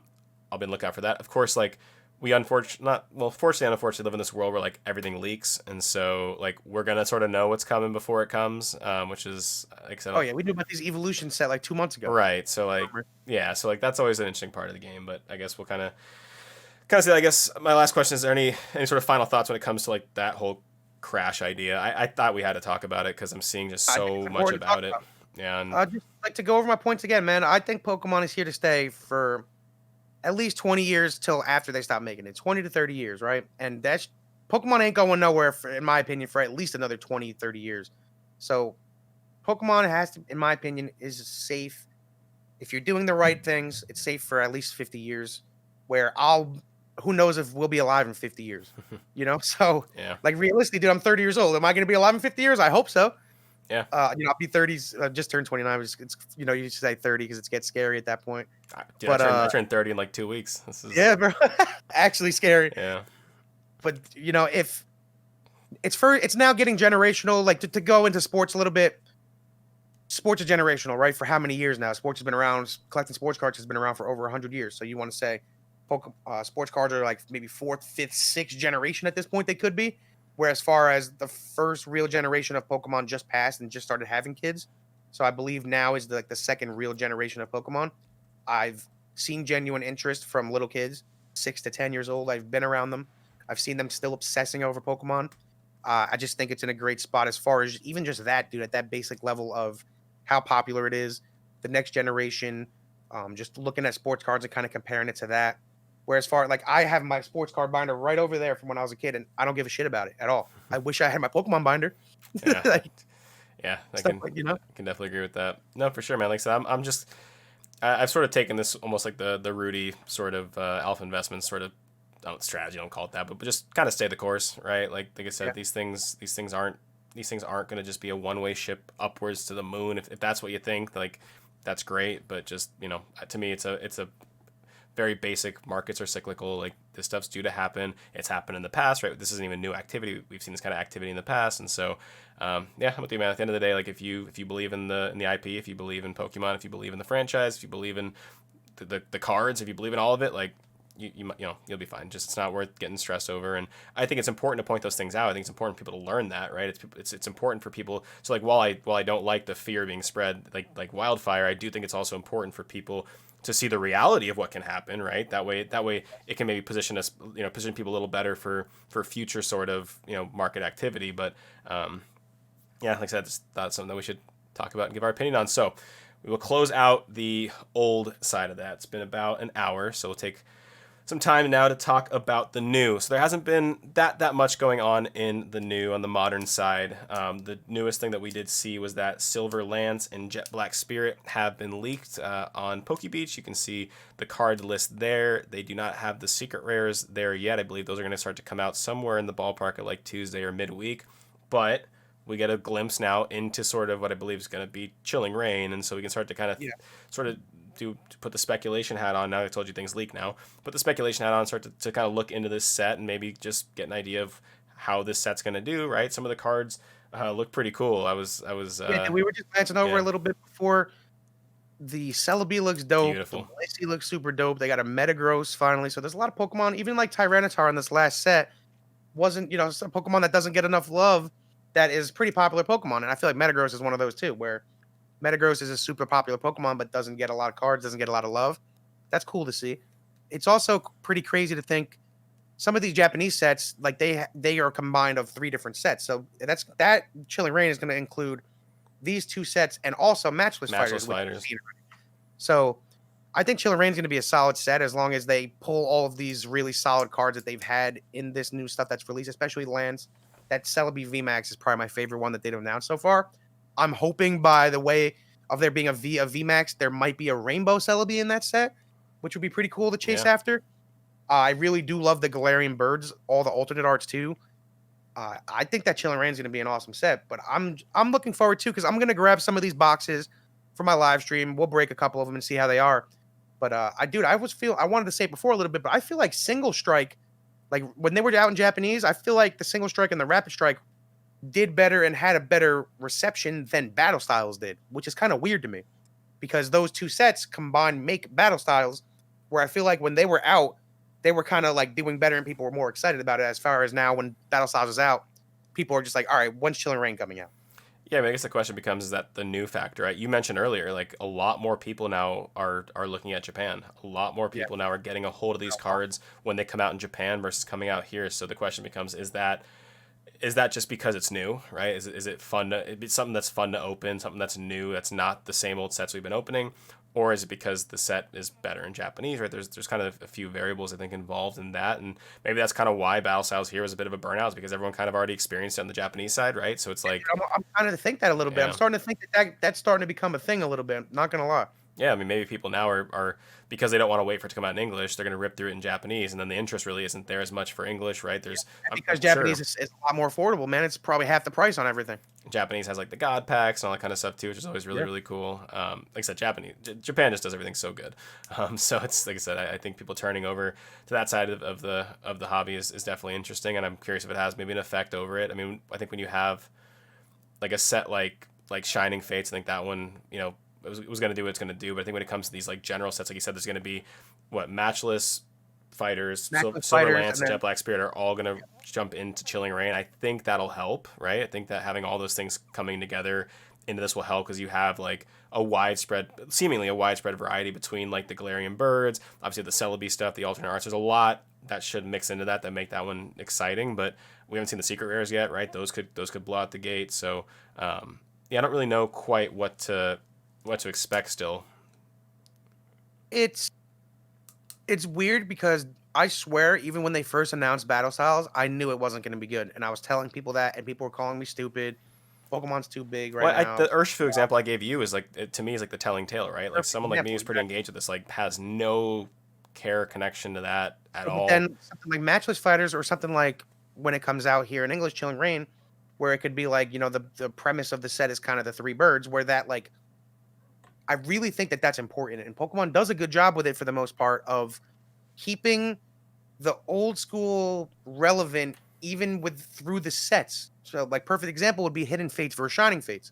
on the lookout for that. Of course, like we fortunately, unfortunately, live in this world where like everything leaks, and so like we're gonna sort of know what's coming before it comes, which is like I said, Oh yeah, we knew about these evolution set like 2 months ago. right. So like Remember? yeah, so like that's always an interesting part of the game. But I guess we'll kind of see. I guess my last question is: there any sort of final thoughts when it comes to like that whole crash idea? I thought we had to talk about it because I'm seeing just I think so it's much important to talk about it. about. Yeah, and I'd just like to go over my points again, man. I think Pokemon is here to stay for at least 20 years till after they stop making it. 20 to 30 years, right? And that's Pokemon ain't going nowhere for, in my opinion, for at least another 20, 30 years. So Pokemon has to, in my opinion, is safe. If you're doing the right things, it's safe for at least 50 years. Where who knows if we'll be alive in 50 years, you know? So, yeah, like, realistically, dude, I'm 30 years old. Am I going to be alive in 50 years? I hope so. yeah. I'll be 30s. Just turned 29. It's you say 30 because it gets scary at that point. Dude, But I turned 30 in like 2 weeks. This is yeah, bro, actually scary. yeah, But if it's now getting generational, like to go into sports a little bit. Sports are generational, right? For how many years now? Sports has been around. Collecting sports cards has been around for over 100 years. So you want to say, sports cards are like maybe fourth, fifth, sixth generation at this point. They could be. Where as far as the first real generation of Pokemon just passed and just started having kids, so I believe now is like the second real generation of Pokemon. I've seen genuine interest from little kids, 6 to 10 years old. I've been around them. I've seen them still obsessing over Pokemon. I just think it's in a great spot as far as even just that, dude, at that basic level of how popular it is, the next generation, just looking at sports cards and kind of comparing it to that. Whereas far like I have my sports card binder right over there from when I was a kid, and I don't give a shit about it at all. I wish I had my Pokemon binder, yeah, like yeah. stuff like I can definitely agree with that. No, for sure, man. Like I said, I'm just I've sort of taken this almost like the Rudy sort of alpha investment sort of strategy. I don't call it that, but just kind of stay the course, right? Like I said, yeah, these things aren't going to just be a one-way ship upwards to the moon. If that's what you think, like that's great, but just to me, it's a very basic. Markets are cyclical. Like this stuff's due to happen. It's happened in the past, right? This isn't even new activity. We've seen this kind of activity in the past, and so yeah, I'm with you, man. At the end of the day, like if you believe in the IP, if you believe in Pokemon, if you believe in the franchise, if you believe in the cards, if you believe in all of it, like you'll be fine. Just it's not worth getting stressed over. And I think it's important to point those things out. I think it's important for people to learn that, right? It's important for people. So like while I don't like the fear being spread like wildfire, I do think it's also important for people to see the reality of what can happen, right? That way it can maybe position people a little better for future sort of market activity. But yeah, like I said, I just thought it's something that we should talk about and give our opinion on. So we will close out the old side of that. It's been about an hour, so we'll take some time now to talk about the new. So there hasn't been that much going on in the new on the modern side. The newest thing that we did see was that Silver Lance and Jet Black Spirit have been leaked on PokeBeach. You can see the card list there. They do not have the secret rares there yet. I believe those are going to start to come out somewhere in the ballpark of like Tuesday or midweek. But we get a glimpse now into sort of what I believe is going to be Chilling Reign, and so we can start to kind of sort of to put the speculation hat on. Now I told you things leak now. Put the speculation hat on, start to kind of look into this set and maybe just get an idea of how this set's going to do, right? Some of the cards look pretty cool. I was yeah. We were just glancing over yeah, a little bit before. The Celebi looks dope. The beautiful. Blissey looks super dope. They got a Metagross finally. So there's a lot of Pokemon. Even like Tyranitar in this last set wasn't, it's a Pokemon that doesn't get enough love that is pretty popular Pokemon. And I feel like Metagross is one of those too, where Metagross is a super popular Pokemon, but doesn't get a lot of cards, doesn't get a lot of love. That's cool to see. It's also pretty crazy to think some of these Japanese sets, like they are combined of 3 different sets. So that Chilling Reign is going to include these 2 sets and also Matchless Fighters. Fighters. So I think Chilling Reign is going to be a solid set as long as they pull all of these really solid cards that they've had in this new stuff that's released, especially Lance. That Celebi VMAX is probably my favorite one that they've announced so far. I'm hoping by the way of there being a VMAX, there might be a Rainbow Celebi in that set, which would be pretty cool to chase after. I really do love the Galarian Birds, all the alternate arts too. I think that Chilling Reign is going to be an awesome set, but I'm looking forward to because I'm going to grab some of these boxes for my live stream. We'll break a couple of them and see how they are. But I wanted to say it before a little bit, but I feel like Single Strike, like when they were out in Japanese, I feel like the Single Strike and the Rapid Strike did better and had a better reception than Battle Styles did, which is kind of weird to me because those 2 sets combined make Battle Styles, where I feel like when they were out, they were kind of like doing better and people were more excited about it. As far as now, when Battle Styles is out, people are just like, all right, when's Chilling Reign coming out? Yeah, I mean, I guess the question becomes, is that the new factor, right? You mentioned earlier, like a lot more people now are looking at Japan. A lot more Yeah. people now are getting a hold of these cards when they come out in Japan versus coming out here. So the question becomes, is that just because it's new, right? Is it fun to, it's something that's fun to open, something that's new, that's not the same old sets we've been opening, or is it because the set is better in Japanese, right? There's kind of a few variables I think involved in that, and maybe that's kind of why Battle Styles here was a bit of a burnout, is because everyone kind of already experienced it on the Japanese side, right? So it's like, I'm kind of to think that a little bit. I'm yeah, starting to think that's starting to become a thing a little bit. Not gonna lie. yeah. I mean, maybe people now are because they don't want to wait for it to come out in English, they're going to rip through it in Japanese, and then the interest really isn't there as much for English, right? There's, I'm Because sure Japanese is a lot more affordable, man. It's probably half the price on everything. Japanese has like the God packs and all that kind of stuff too, which is always really Yeah. really cool. Like I said, Japan just does everything so good. So it's like I said, I think people turning over to that side of the hobby is definitely interesting, and I'm curious if it has maybe an effect over it. I mean, I think when you have like a set like Shining Fates, I think that one, it was going to do what it's going to do. But I think when it comes to these like general sets, like you said, there's going to be what matchless fighters, Matchless Silver fighters, Lance, and and then Jet Black Spirit are all going to jump into Chilling Reign. I think that'll help, right? I think that having all those things coming together into this will help, because you have like seemingly a widespread variety between like the Galarian birds, obviously the Celebi stuff, the alternate arts. There's a lot that should mix into that make that one exciting, but we haven't seen the secret rares yet, right? Those could blow out the gate. So yeah, I don't really know quite what to expect still. it's it's weird because I swear, even when they first announced Battle Styles, I knew it wasn't going to be good, and I was telling people that, and people were calling me stupid. Pokemon's too big right Well, the now. Urshifu example I gave you is like, to me, is like the telling tale, right? Like Perfect someone like me example, who's pretty exactly. engaged with this, like has no care connection to that at But all. then something like Matchless Fighters, or something like when it comes out here in English, Chilling Reign, where it could be like, the premise of the set is kind of the three birds, where that like I really think that that's important, and Pokemon does a good job with it for the most part of keeping the old school relevant even with through the sets. So like perfect example would be Hidden Fates versus Shining Fates.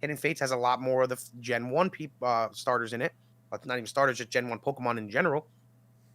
Hidden Fates has a lot more of the Gen 1 starters in it. But not even starters, just Gen 1 Pokemon in general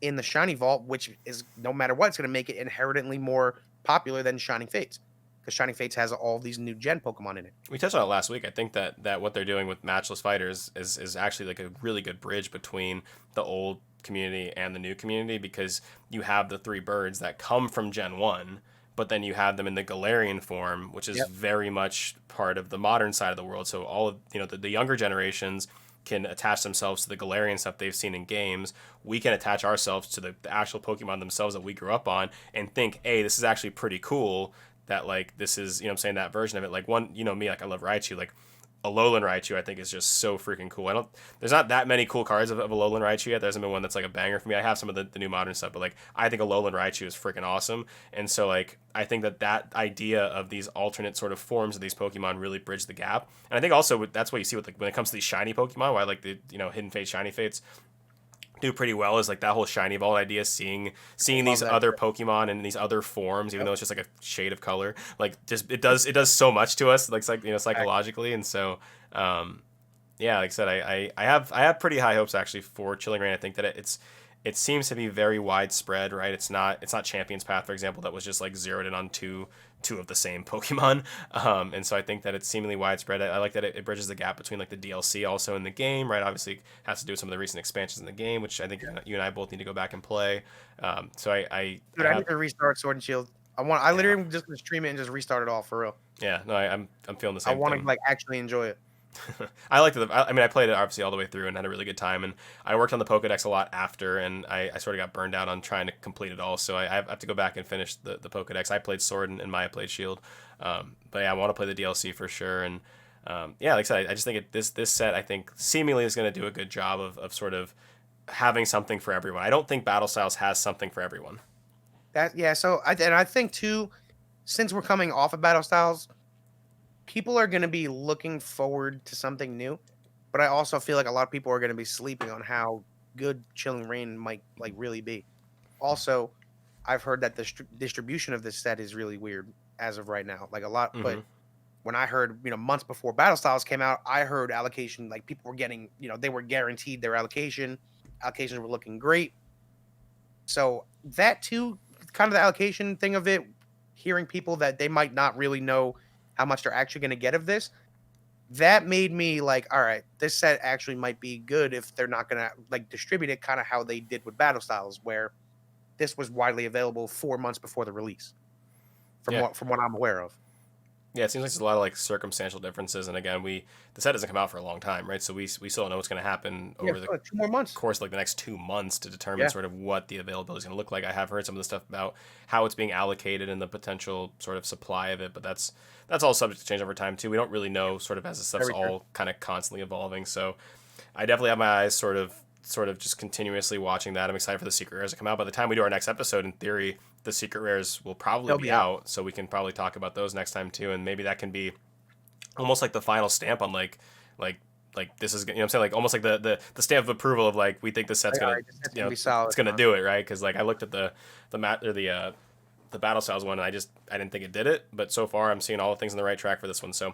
in the Shiny Vault, which is no matter what, it's going to make it inherently more popular than Shining Fates. Because Shining Fates has all these new Gen Pokemon in it. We touched on it last week. I think that what they're doing with Matchless Fighters is actually like a really good bridge between the old community and the new community, because you have the three birds that come from Gen 1, but then you have them in the Galarian form, which is Yep. very much part of the modern side of the world. So all of the younger generations can attach themselves to the Galarian stuff they've seen in games. We can attach ourselves to the actual Pokemon themselves that we grew up on and think, hey, this is actually pretty cool, that like this is, I'm saying, that version of it. Like one, me, like I love Raichu. Like Alolan Raichu, I think is just so freaking cool. There's not that many cool cards of Alolan Raichu yet. There hasn't been one that's like a banger for me. I have some of the new modern stuff, but like I think Alolan Raichu is freaking awesome. And so like I think that idea of these alternate sort of forms of these Pokemon really bridge the gap. And I think also that's what you see with like when it comes to these shiny Pokemon, why like the Hidden Fates, Shiny Fates do pretty well, is like that whole shiny ball idea, seeing Love these that. other Pokemon in these other forms, even Yep. though it's just like a shade of color, like just it does so much to us, like Exactly. psychologically. And so um yeah, like I said, I have pretty high hopes actually for Chilling Reign. I think that it seems to be very widespread, right? It's not Champion's Path, for example, that was just like zeroed in on two of the same Pokemon. And so I think that it's seemingly widespread. I like that it bridges the gap between like the DLC also in the game, right? Obviously, it has to do with some of the recent expansions in the game, which I think you and I both need to go back and play. So I Dude, I have, need to restart Sword and Shield. I yeah, literally am just gonna stream it and just restart it all for real. yeah, no, I'm feeling the I same want to thing. like actually enjoy it. I liked it. I mean, I played it obviously all the way through and had a really good time. And I worked on the Pokedex a lot after, and I sort of got burned out on trying to complete it all. So I have to go back and finish the Pokedex. I played Sword, and Maya played Shield. But yeah, I want to play the DLC for sure. And yeah, like I said, I just think this set, I think, seemingly is going to do a good job of sort of having something for everyone. I don't think Battle Styles has something for everyone. Yeah. So I think too, since we're coming off of Battle Styles, people are gonna be looking forward to something new. But I also feel like a lot of people are gonna be sleeping on how good Chilling Reign might like really be. Also, I've heard that the distribution of this set is really weird as of right now. Like a lot, Hmm. but when I heard, months before Battle Styles came out, I heard allocation, like people were getting, they were guaranteed their allocation. Allocations were looking great. So that too, kind of the allocation thing of it, hearing people that they might not really know how much they're actually going to get of this, that made me like, all right, this set actually might be good if they're not going to like distribute it kind of how they did with Battle Styles, where this was widely available 4 months before the release, Yeah. from what I'm aware of. Yeah, it seems like there's a lot of like circumstantial differences, and again, the set doesn't come out for a long time, right? So we still don't know what's going to happen Yeah, over the 2 more months. course of like the next 2 months to determine Yeah, sort of what the availability is going to look like. I have heard some of the stuff about how it's being allocated and the potential sort of supply of it, but that's all subject to change over time too. We don't really know sort of as this stuff's very true. all kind of constantly evolving. So I definitely have my eyes sort of just continuously watching that. I'm excited for the secret rares to come out. By the time we do our next episode, in theory, the secret rares will probably They'll be be out. out, so we can probably talk about those next time too, and maybe that can be almost like the final stamp on like this is, you know what I'm saying, like almost like the stamp of approval of like we think this set's Like, all gonna, right, this set's you gonna know, be solid. it's gonna do it, right? Because like I looked at the mat or the battle styles one, and I didn't think it did it, but so far I'm seeing all the things on the right track for this one. So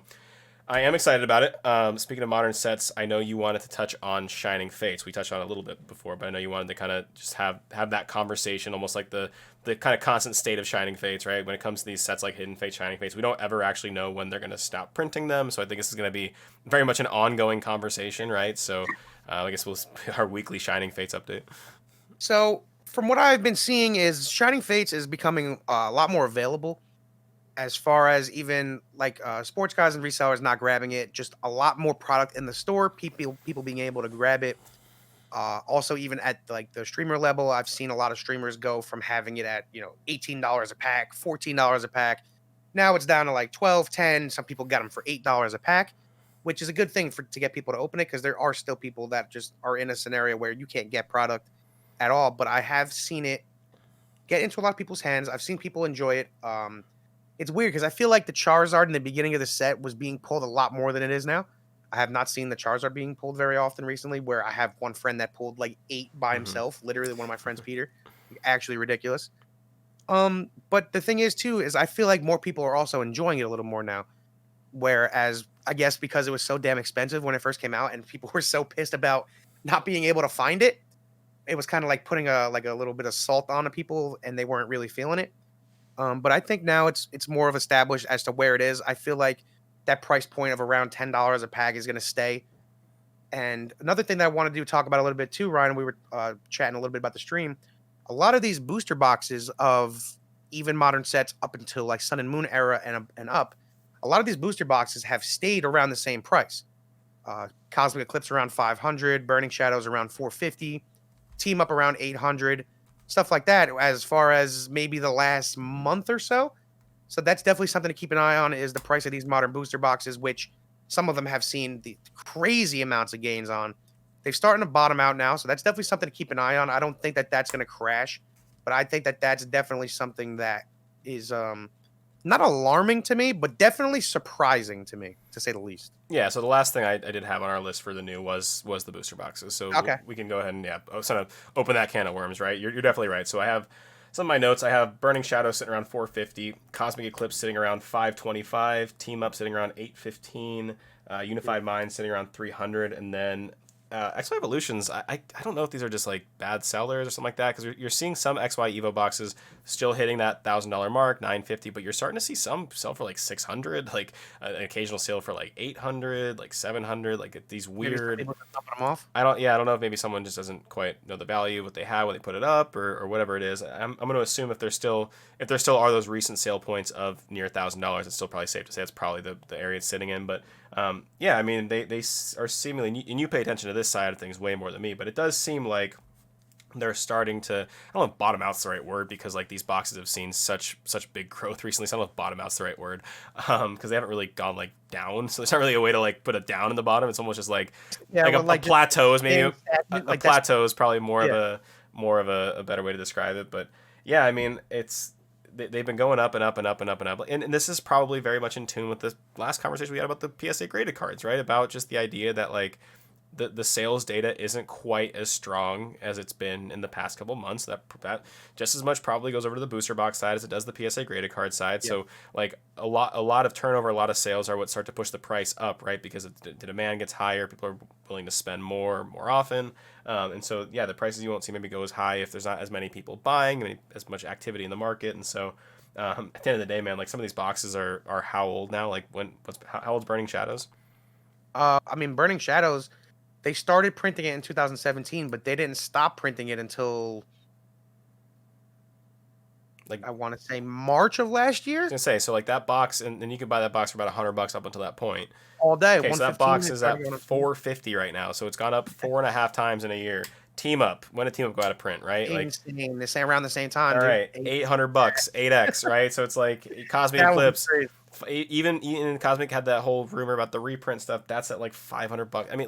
I am excited about it. Speaking of modern sets, I know you wanted to touch on Shining Fates. We touched on it a little bit before, but I know you wanted to kind of just have that conversation, almost like the kind of constant state of Shining Fates, right? When it comes to these sets like Hidden Fates, Shining Fates, we don't ever actually know when they're going to stop printing them. So I think this is going to be very much an ongoing conversation, right? So I guess we'll our weekly Shining Fates update. So from what I've been seeing, is Shining Fates is becoming a lot more available. As far as even like sports guys and resellers not grabbing it, just a lot more product in the store. People being able to grab it. Also, even at like the streamer level, I've seen a lot of streamers go from having it at $18 a pack, $14 a pack. Now it's down to like 12, 10. Some people got them for $8 a pack, which is a good thing to get people to open it because there are still people that just are in a scenario where you can't get product at all. But I have seen it get into a lot of people's hands. I've seen people enjoy it. It's weird because I feel like the Charizard in the beginning of the set was being pulled a lot more than it is now. I have not seen the Charizard being pulled very often recently, where I have one friend that pulled like 8 by Mm-hmm. himself, literally one of my friends, Peter. Actually ridiculous. But the thing is too, is I feel like more people are also enjoying it a little more now. Whereas I guess because it was so damn expensive when it first came out and people were so pissed about not being able to find it, it was kind of like putting a little bit of salt on the people and they weren't really feeling it. But I think now it's more of established as to where it is. I feel like that price point of around $10 a pack is going to stay. And another thing that I want to do talk about a little bit too, Ryan, we were chatting a little bit about the stream. A lot of these booster boxes of even modern sets up until like Sun and Moon era and up, a lot of these booster boxes have stayed around the same price. Cosmic Eclipse around 500, Burning Shadows around 450, Team Up around 800, stuff like that. As far as maybe the last month or so, so that's definitely something to keep an eye on. Is the price of these modern booster boxes, which some of them have seen the crazy amounts of gains on. They're starting to bottom out now, so that's definitely something to keep an eye on. I don't think that that's going to crash, but I think that that's definitely something that is not alarming to me, but definitely surprising to me, to say the least. Yeah, so the last thing I did have on our list for the new was the booster boxes. So Okay. we can go ahead and sort of open that can of worms, right? You're definitely right. So I have some of my notes. I have Burning Shadow sitting around 450, Cosmic Eclipse sitting around 525, Team Up sitting around 815, Unified Mind sitting around 300, and then XY Evolutions. I don't know if these are just like bad sellers or something like that, because you're seeing some XY Evo boxes still hitting that $1,000 mark, 950, but you're starting to see some sell for like 600, like an occasional sale for like 800, like 700, like these Maybe some weird. people are dumping them off. I don't know if maybe someone just doesn't quite know the value of what they have when they put it up, or whatever it is. I'm going to assume if there still are those recent sale points of near $1,000, it's still probably safe to say it's probably the area it's sitting in. But yeah, I mean they are seemingly, and you pay attention to this side of things way more than me, but it does seem like they're starting to, I don't know if bottom out's the right word, because like these boxes have seen such big growth recently, so I don't know if bottom out's the right word, because they haven't really gone like down, so there's not really a way to like put it down in the bottom. It's almost just like Yeah, like well, a like plateau is maybe a like that's plateau is probably more of yeah. a better way to describe it. But yeah, I mean they've been going up and up and up and up and up, and this is probably very much in tune with the last conversation we had about the PSA graded cards, right? About just the idea that like the sales data isn't quite as strong as it's been in the past couple months. That just as much probably goes over to the booster box side as it does the PSA graded card side. So like a lot of turnover, a lot of sales are what start to push the price up, right? Because the demand gets higher, people are willing to spend more often, and so yeah, the prices you won't see maybe go as high if there's not as many people buying, as much activity in the market, and so. At the end of the day, man, like some of these boxes are how old now? Like how old's Burning Shadows? I mean, Burning Shadows, they started printing it in 2017, but they didn't stop printing it until Like I want to say March of last I was year. gonna say, so like that box, and you could buy that box for about $100 up until that point. All day, Okay, so that 115. box It is started at going up. 450 right now, so it's gone up 4.5 times in a year. Team Up, when did Team Up go out of print, right? Like, Insane. The same around the same time, all dude. right, $800, 8x, right? So it's like Cosmic That would be Eclipse. crazy. Even Cosmic had that whole rumor about the reprint stuff. That's at like $500. I mean,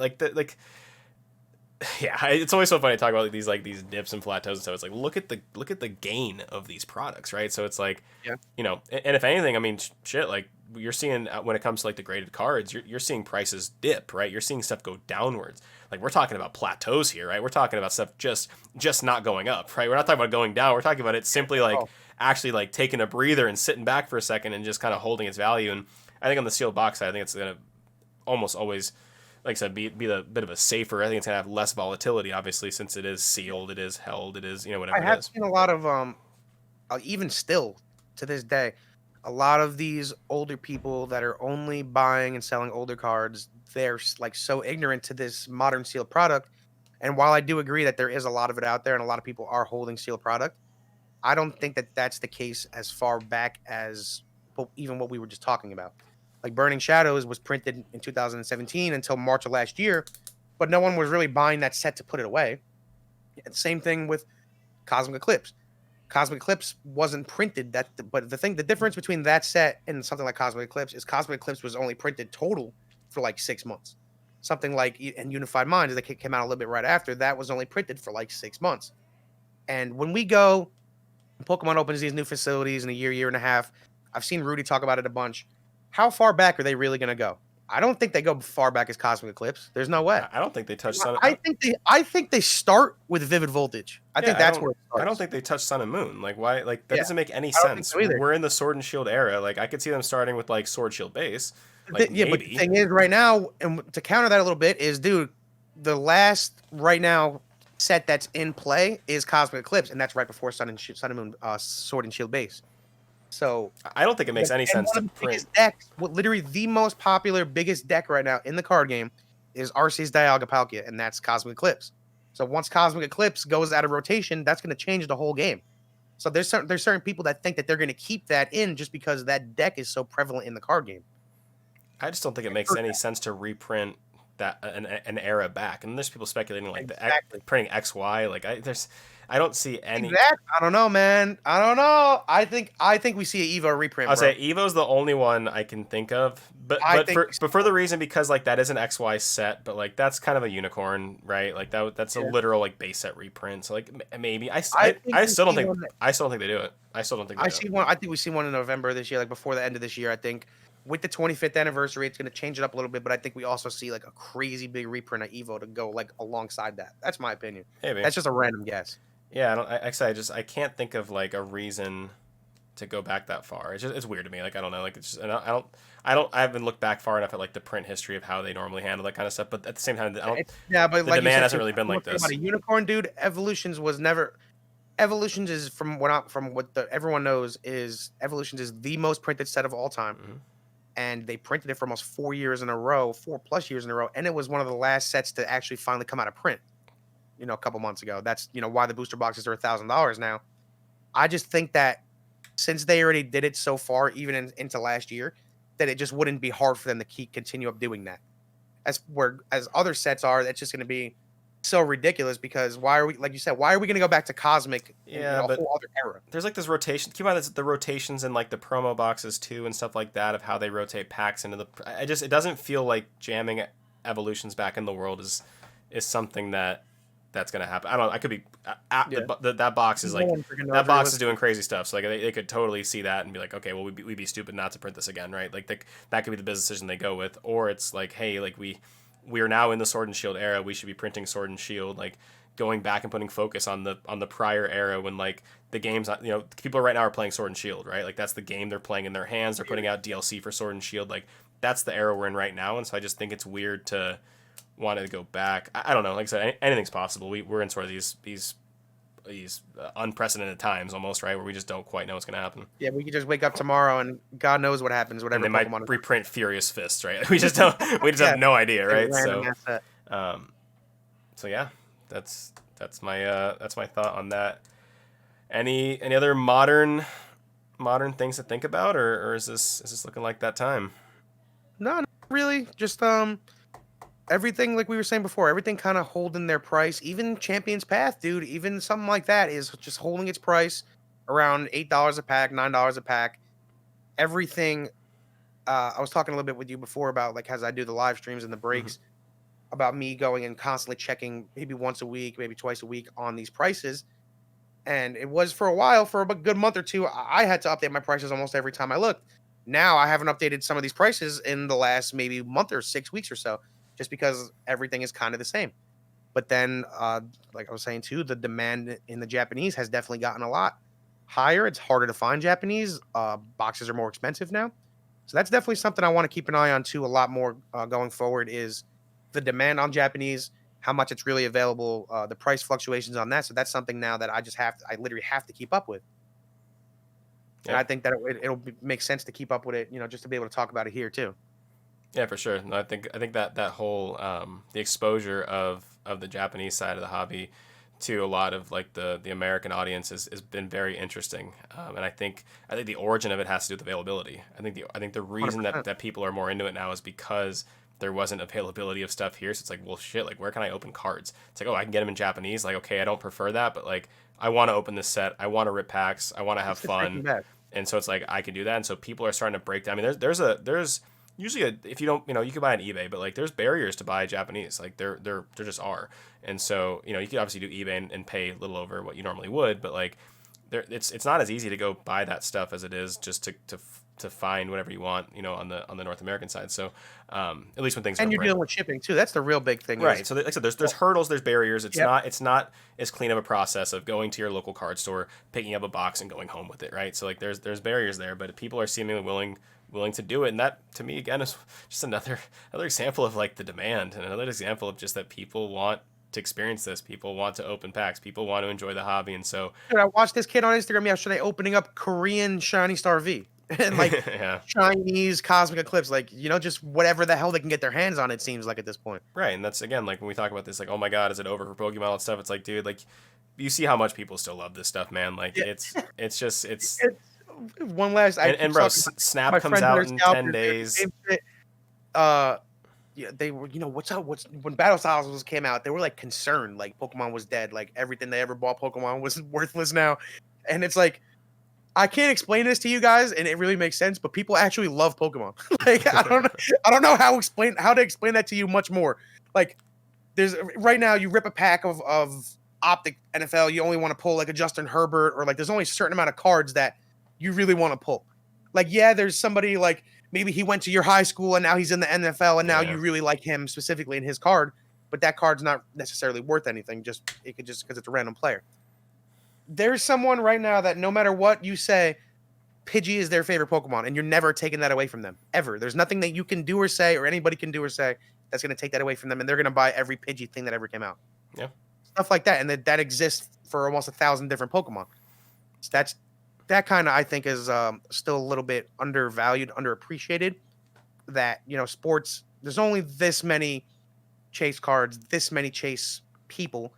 yeah, it's always so funny to talk about these dips and plateaus and stuff. It's like look at the gain of these products, right? So it's like, Yeah. and if anything, I mean, shit, like you're seeing when it comes to like the graded cards, you're seeing prices dip, right? You're seeing stuff go downwards. Like we're talking about plateaus here, right? We're talking about stuff just not going up, right? We're not talking about going down. We're talking about it simply like Oh, actually like taking a breather and sitting back for a second and just kind of holding its value. And I think on the sealed box side, I think it's gonna almost always, like I said, be a bit of a safer. I think it's gonna have less volatility, obviously, since it is sealed, it is held, it is I whatever it have is. seen a lot of even still to this day, a lot of these older people that are only buying and selling older cards, they're like so ignorant to this modern sealed product. And while I do agree that there is a lot of it out there and a lot of people are holding sealed product, I don't think that that's the case as far back as even what we were just talking about. Like Burning Shadows was printed in 2017 until March of last year, but no one was really buying that set to put it away. And same thing with Cosmic Eclipse. Cosmic Eclipse wasn't printed but the difference between that set and something like Cosmic Eclipse is Cosmic Eclipse was only printed total for like 6 months. Something like and Unified Minds that came out a little bit right after that was only printed for like 6 months. And when we go, Pokemon opens these new facilities in a year and a half. I've seen Rudy talk about it a bunch. How far back are they really going to go? I don't think they go far back as Cosmic Eclipse. There's no way. I don't think they touched Sun. I think they start with Vivid Voltage. I think that's where it starts. I don't think they touched Sun and Moon. Like why? Like that Yeah, doesn't make any I don't think sense. so either. We're in the Sword and Shield era. Like I could see them starting with like Sword Shield base. Like Yeah, but the maybe. thing is, right now, and to counter that a little bit, is dude, the last right now set that's in play is Cosmic Eclipse, and that's right before Sun and Moon, Sword and Shield base. So I don't think it makes any sense one to of the print. biggest decks, literally the most popular, biggest deck right now in the card game is Arceus Dialga Palkia, and that's Cosmic Eclipse. So once Cosmic Eclipse goes out of rotation, that's going to change the whole game. So there's certain people that think that they're going to keep that in just because that deck is so prevalent in the card game. I just don't think it makes any sense to reprint that an era back. And there's people speculating like Exactly. printing XY. Like I don't see any. I don't know, man. I don't know. I think we see an Evo reprint. I'll Bro. say Evo's the only one I can think of, but for the reason because like that is an XY set, but like that's kind of a unicorn, right? Like that's a literal like base set reprint. So like maybe I still don't think they do it. I still don't think they do it. I think we see one in November this year, like before the end of this year. I think with the 25th anniversary, it's going to change it up a little bit, but I think we also see like a crazy big reprint of Evo to go like alongside that. That's my opinion. Maybe. That's just a random guess. Yeah, I can't think of like a reason to go back that far. It's weird to me. Like I don't know. Like it's just, and I haven't looked back far enough at like the print history of how they normally handle that kind of stuff. But at the same time, But the like demand hasn't really been like this. About a unicorn, dude. Evolutions is from what everyone knows is Evolutions is the most printed set of all time. Mm-hmm. And they printed it for almost 4 years in a row, 4+ years in a row, and it was one of the last sets to actually finally come out of print. A couple months ago. That's why the booster boxes are $1,000 now. I just think that since they already did it so far, even into last year, that it just wouldn't be hard for them to continue up doing that. As other sets are, that's just going to be so ridiculous because why are we, like you said, why are we going to go back to Cosmic? Yeah, a whole other era. There's like this rotation. Keep in mind the rotations in like the promo boxes too and stuff like that of how they rotate packs into the. It doesn't feel like jamming Evolutions back in the world is something that's gonna happen. I don't. I could be. That box is like that box is doing crazy stuff. So like they could totally see that and be like, okay, well we'd be stupid not to print this again, right? Like that could be the business decision they go with, or it's like, hey, like we we are now in the Sword and Shield era. We should be printing Sword and Shield, like going back and putting focus on the prior era when like the games, people right now are playing Sword and Shield, right? Like that's the game they're playing in their hands. They're putting out DLC for Sword and Shield. Like that's the era we're in right now. And so I just think it's weird to want to go back. I don't know. Like I said, anything's possible. We're in sort of these unprecedented times almost, right, where we just don't quite know what's going to happen. Yeah, we could just wake up tomorrow and God knows what happens. And Whatever they Pokemon might reprint Furious Fists, right? We just don't. We just have no idea, right? Um, so yeah, that's my thought on that. Any other modern things to think about, or is this looking like that time? No, not really. Just everything like we were saying before, everything kind of holding their price. Even Champion's Path, dude, even something like that is just holding its price around $8 a pack, $9 a pack. Everything. I was talking a little bit with you before about like as I do the live streams and the breaks about me going and constantly checking maybe once a week, maybe twice a week on these prices. And it was for a while, for a good month or two, I had to update my prices almost every time I looked. Now I haven't updated some of these prices in the last maybe month or 6 weeks or so, just because everything is kind of the same. But then, like I was saying too, the demand in the Japanese has definitely gotten a lot higher. It's harder to find Japanese. Boxes are more expensive now. So that's definitely something I want to keep an eye on too, a lot more going forward, is the demand on Japanese, how much it's really available, the price fluctuations on that. So that's something now that I literally have to keep up with. Yeah. And I think that it'll make sense to keep up with it, just to be able to talk about it here too. Yeah, for sure. No, I think that whole the exposure of the Japanese side of the hobby to a lot of like the American audience has been very interesting, and I think the origin of it has to do with availability. I think the reason that people are more into it now is because there wasn't availability of stuff here. So it's like, well, shit, like where can I open cards? It's like, oh, I can get them in Japanese. Like, okay, I don't prefer that, but like I want to open this set. I want to rip packs. I want to have fun. And so it's like I can do that. And so people are starting to break down. I mean, there's usually if you don't, you can buy on eBay, but like there's barriers to buy Japanese. Like there just are. And so you could obviously do eBay and pay a little over what you normally would, but like it's not as easy to go buy that stuff as it is just to find whatever you want, on the North American side. So at least when things and you're dealing with shipping too. That's the real big thing, right? So like I said, there's hurdles, there's barriers. It's not as clean of a process of going to your local card store, picking up a box, and going home with it, right? So like there's barriers there, but people are seemingly willing to do it, and that to me again is just another example of like the demand, and another example of just that people want to experience this. People want to open packs. People want to enjoy the hobby, and so. Dude, I watched this kid on Instagram yesterday opening up Korean Shiny Star V and like Chinese Cosmic Eclipse, like just whatever the hell they can get their hands on. It seems like at this point, right? And that's again like when we talk about this, like, oh my god, is it over for Pokemon and stuff? It's like, dude, like you see how much people still love this stuff, man. Like it's one last. And bro, Snap comes out in 10 days. Yeah, they were, what's up? When Battle Styles came out, they were like concerned, like Pokemon was dead, like everything they ever bought Pokemon was worthless now, and it's like I can't explain this to you guys, and it really makes sense, but people actually love Pokemon. Like I don't know how to explain that to you much more. Like there's right now, you rip a pack of Optic NFL, you only want to pull like a Justin Herbert, or like there's only a certain amount of cards that you really want to pull. Like there's somebody like. Maybe he went to your high school and now he's in the NFL and now you really like him specifically in his card, but that card's not necessarily worth anything. It could just because it's a random player. There's someone right now that no matter what you say, Pidgey is their favorite Pokemon, and you're never taking that away from them ever. There's nothing that you can do or say, or anybody can do or say, that's going to take that away from them, and they're going to buy every Pidgey thing that ever came out. Yeah, stuff like that, and that exists for almost 1,000 different Pokemon. So that kind of, I think, is still a little bit undervalued, underappreciated. That, sports, there's only this many chase cards, this many chase people,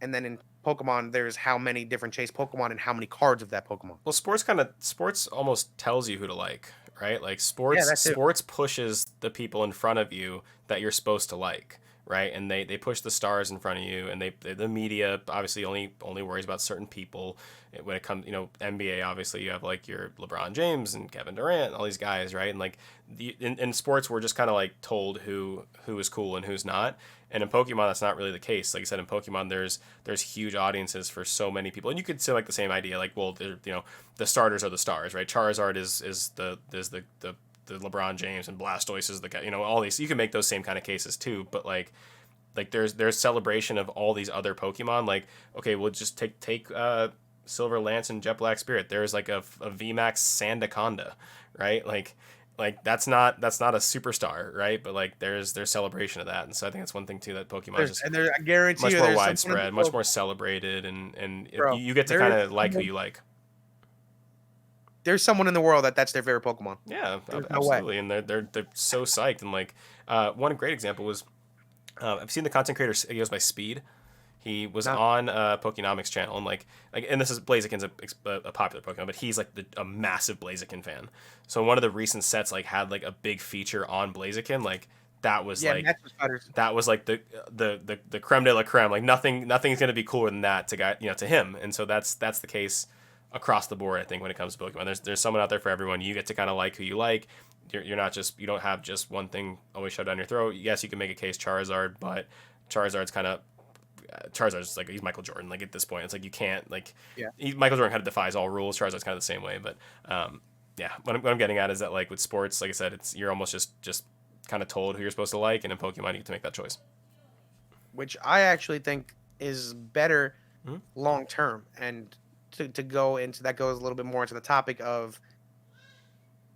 and then in Pokemon, there's how many different chase Pokemon and how many cards of that Pokemon. Well, sports almost tells you who to like, right? Like sports pushes the people in front of you that you're supposed to like. Right, and they push the stars in front of you, and the media obviously only worries about certain people. When it comes, NBA, obviously you have like your LeBron James and Kevin Durant, and all these guys, right? And like in sports, we're just kind of like told who is cool and who's not. And in Pokemon, that's not really the case. Like I said, in Pokemon, there's huge audiences for so many people, and you could say like the same idea, like, well, the starters are the stars, right? Charizard is the the LeBron James and Blastoise is the guy. All these, you can make those same kind of cases too. But like there's celebration of all these other Pokemon. Like, okay, we'll just take Silver Lance and Jet Black Spirit. There's like a VMAX Sandaconda, right? Like that's not a superstar, right? But like there's celebration of that, and so I think that's one thing too, that Pokemon is just I guarantee much you, more there's widespread, much more celebrated, and bro, you get to kind of like who you like. There's someone in the world that's their favorite Pokemon. Yeah, There's no way. absolutely, and they're so psyched. And like one great example was I've seen the content creator, he goes by Speed. He was No. on Pokenomics channel, and and this is Blaziken's a popular Pokemon, but he's like a massive Blaziken fan. So one of the recent sets like had like a big feature on Blaziken, like that was like that was like the creme de la creme. Like nothing's gonna be cooler than that to him, and so that's the case across the board. I think when it comes to Pokemon, there's someone out there for everyone. You get to kind of like who you like. You're not just, you don't have just one thing always shoved down your throat. Yes, you can make a case Charizard, but Charizard's like, he's Michael Jordan. Like at this point, it's like you can't Michael Jordan kind of defies all rules. Charizard's kind of the same way, but yeah. What I'm getting at is that like with sports, like I said, you're almost just kind of told who you're supposed to like, and in Pokemon you get to make that choice. Which I actually think is better Mm-hmm. long term. And to go into that goes a little bit more into the topic of,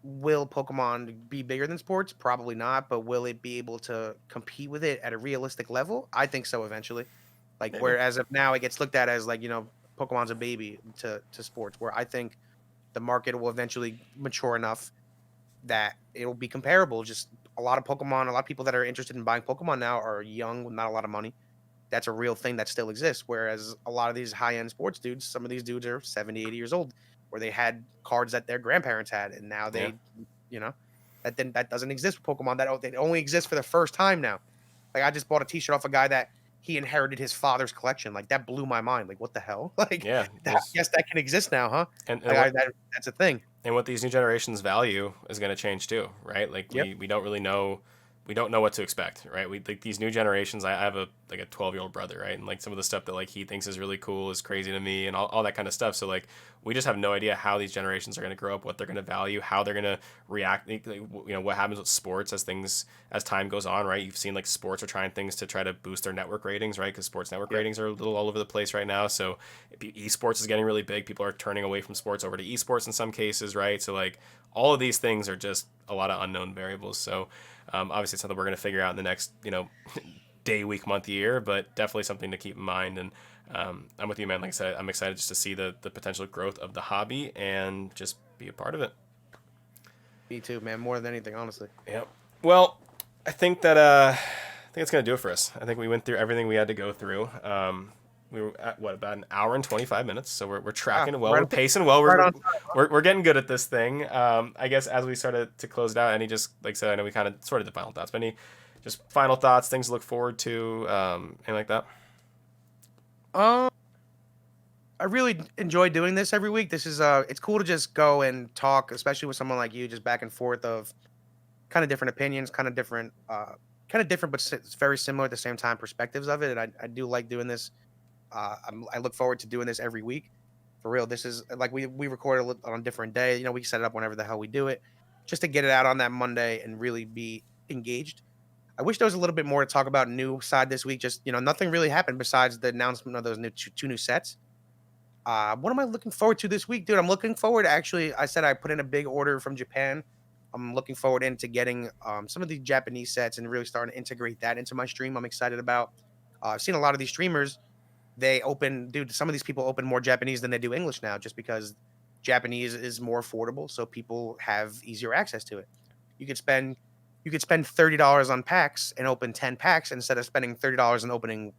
will Pokemon be bigger than sports? Probably not, but will it be able to compete with it at a realistic level? I think so eventually. Like, Maybe. whereas of now it gets looked at as like, Pokemon's a baby to sports, where I think the market will eventually mature enough that it will be comparable. Just a lot of people that are interested in buying Pokemon now are young with not a lot of money. That's a real thing that still exists. Whereas a lot of these high end sports dudes, some of these dudes are 70, 80 years old, where they had cards that their grandparents had, and now Yeah. that doesn't exist with Pokemon. It only exists for the first time now. Like, I just bought a T-shirt off a guy that he inherited his father's collection. Like, that blew my mind. Like, what the hell? Like, Yeah. yes, that can exist now, huh? And That's a thing. and what these new generations value is going to change too, right? Like Yep. we don't really know, we don't know what to expect, right? We like these new generations. I have a 12-year-old brother, right? And like some of the stuff that like he thinks is really cool is crazy to me, and all that kind of stuff. So like we just have no idea how these generations are going to grow up, what they're going to value, how they're going to react. What happens with sports as time goes on, right? You've seen like sports are trying things to try to boost their network ratings, right? Because sports network ratings are a little all over the place right now. So esports is getting really big. People are turning away from sports over to esports in some cases, right? So like all of these things are just a lot of unknown variables. So obviously it's something we're going to figure out in the next day, week, month, year, but definitely something to keep in mind. And I'm with you, man. Like I said, I'm excited just to see the potential growth of the hobby and just be a part of it. Me too, man. More than anything, honestly. Yep. Well, I think that it's gonna do it for us. I think we went through everything we had to go through. We were at about an hour and 25 minutes, so we're tracking well, we're pacing well, we're getting good at this thing. I guess as we started to close it out, any just like I said, I know we kind of sort of the final thoughts, but any just final thoughts, things to look forward to, anything like that? I really enjoy doing this every week. This is it's cool to just go and talk, especially with someone like you, just back and forth of kind of different opinions, kind of different, but it's very similar at the same time perspectives of it. And I do like doing this. I look forward to doing this every week. For real, this is like we record on a different day. We set it up whenever the hell we do it, just to get it out on that Monday and really be engaged. I wish there was a little bit more to talk about new side this week. Just nothing really happened besides the announcement of those two new sets. What am I looking forward to this week, dude? I'm looking forward. Actually, I said I put in a big order from Japan. I'm looking forward into getting some of these Japanese sets and really starting to integrate that into my stream. I'm excited about. I've seen a lot of these streamers. Some of these people open more Japanese than they do English now, just because Japanese is more affordable, so people have easier access to it. You could spend $30 on packs and open 10 packs instead of spending $30 and opening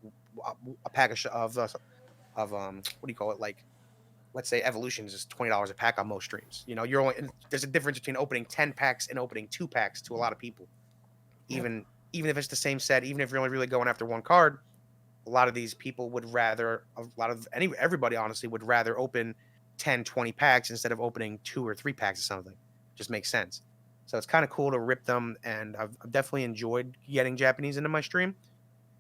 a pack of what do you call it? Like, let's say Evolutions is $20 a pack on most streams. There's a difference between opening 10 packs and opening 2 packs to a lot of people. Even if it's the same set, even if you're only really going after one card, a lot of these people everybody honestly would rather open 10, 20 packs instead of opening 2 or 3 packs of something. Just makes sense. So it's kind of cool to rip them, and I've definitely enjoyed getting Japanese into my stream.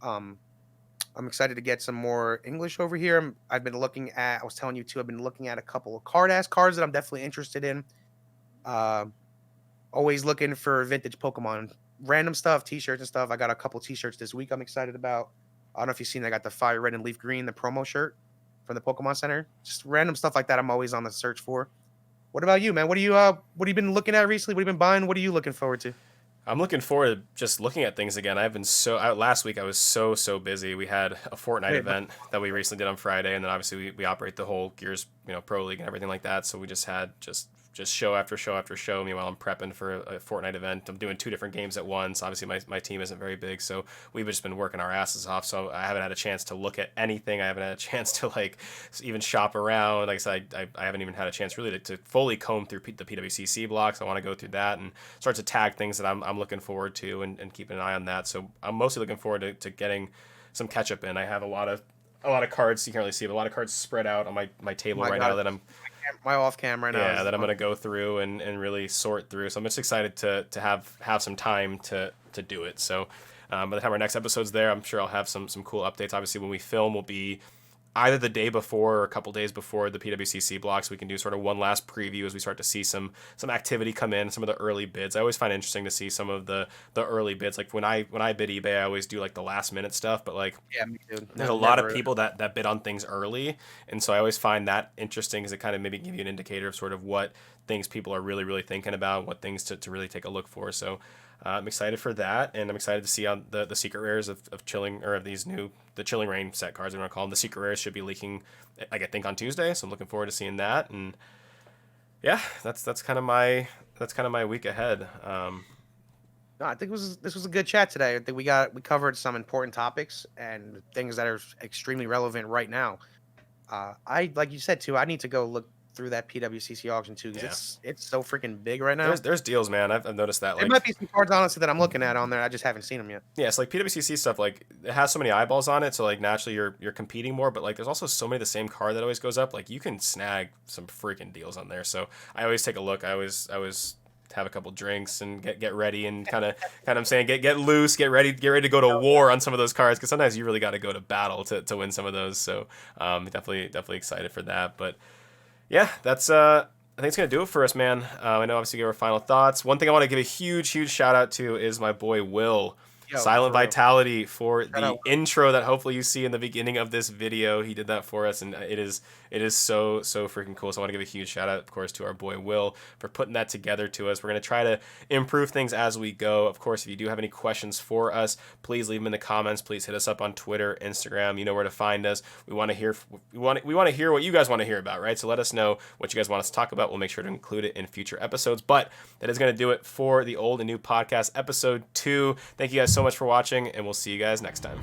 I'm excited to get some more English over here. I was telling you too, I've been looking at a couple of cards that I'm definitely interested in. Always looking for vintage Pokemon, random stuff, t-shirts and stuff. I got a couple t-shirts this week I'm excited about. I don't know if you've seen, I got the fire red and leaf green, the promo shirt from the Pokemon Center. Just random stuff like that I'm always on the search for. What about you, man? What have you been looking at recently? What have you been buying? What are you looking forward to? I'm looking forward to just looking at things again. I've been last week I was so busy. We had a Fortnite Wait, event that we recently did on Friday, and then obviously we operate the whole Gears, Pro League and everything like that. So we just had just show after show after show. Meanwhile, I'm prepping for a Fortnite event. I'm doing 2 different games at once. Obviously, my team isn't very big, so we've just been working our asses off. So I haven't had a chance to look at anything. I haven't had a chance to like even shop around. Like I said, I haven't even had a chance really to fully comb through the PWCC blocks. I want to go through that and start to tag things that I'm looking forward to and keeping an eye on that. So I'm mostly looking forward to getting some catch up in. I have a lot of cards you can't really see, but a lot of cards spread out on my table right now that I'm my off cam right now. yeah, that I'm gonna go through and really sort through. So I'm just excited to have some time to do it. So by the time our next episode's there, I'm sure I'll have some cool updates. Obviously, when we film, will be either the day before or a couple days before the PWCC blocks. We can do sort of one last preview as we start to see some activity come in, some of the early bids. I always find it interesting to see some of the early bids. Like when I bid eBay, I always do like the last minute stuff, but like Yeah, me too. there's a lot of people that bid on things early, and so I always find that interesting because it kind of maybe give you an indicator of sort of what things people are really thinking about, what things to really take a look for. So I'm excited for that, and I'm excited to see on the secret rares of chilling, or of these new the Chilling Reign set cards. I'm gonna call them. The secret rares should be leaking, like I think on Tuesday, so I'm looking forward to seeing that. And yeah, that's kind of my week ahead. No, I think this was a good chat today. I think we covered some important topics and things that are extremely relevant right now. I like you said too. I need to go look through that PWCC auction too because it's so freaking big right now. There's deals, man. I've noticed that. There Like might be some cards honestly that I'm looking at on there. I just haven't seen them yet. yeah, it's like PWCC stuff. Like it has so many eyeballs on it, so like naturally you're competing more. But like there's also so many of the same card that always goes up. Like you can snag some freaking deals on there. So I always take a look. I always have a couple drinks and get ready and kind of I'm saying get loose, get ready to go to war on some of those cards because sometimes you really got to go to battle to win some of those. So definitely excited for that. But yeah, that's I think it's gonna do it for us, man. I know obviously give our final thoughts. One thing I want to give a huge shout out to is my boy Will. Silent Vitality for the intro that hopefully you see in the beginning of this video. He did that for us, and it is so freaking cool. So I want to give a huge shout out, of course, to our boy Will for putting that together to us. We're going to try to improve things as we go. Of course, if you do have any questions for us, please leave them in the comments. Please hit us up on Twitter, Instagram. You know where to find us. We want to hear what you guys want to hear about, right? So let us know what you guys want us to talk about. We'll make sure to include it in future episodes. But that is going to do it for the Old and New Podcast, episode 2. Thank you guys so much for watching, and we'll see you guys next time.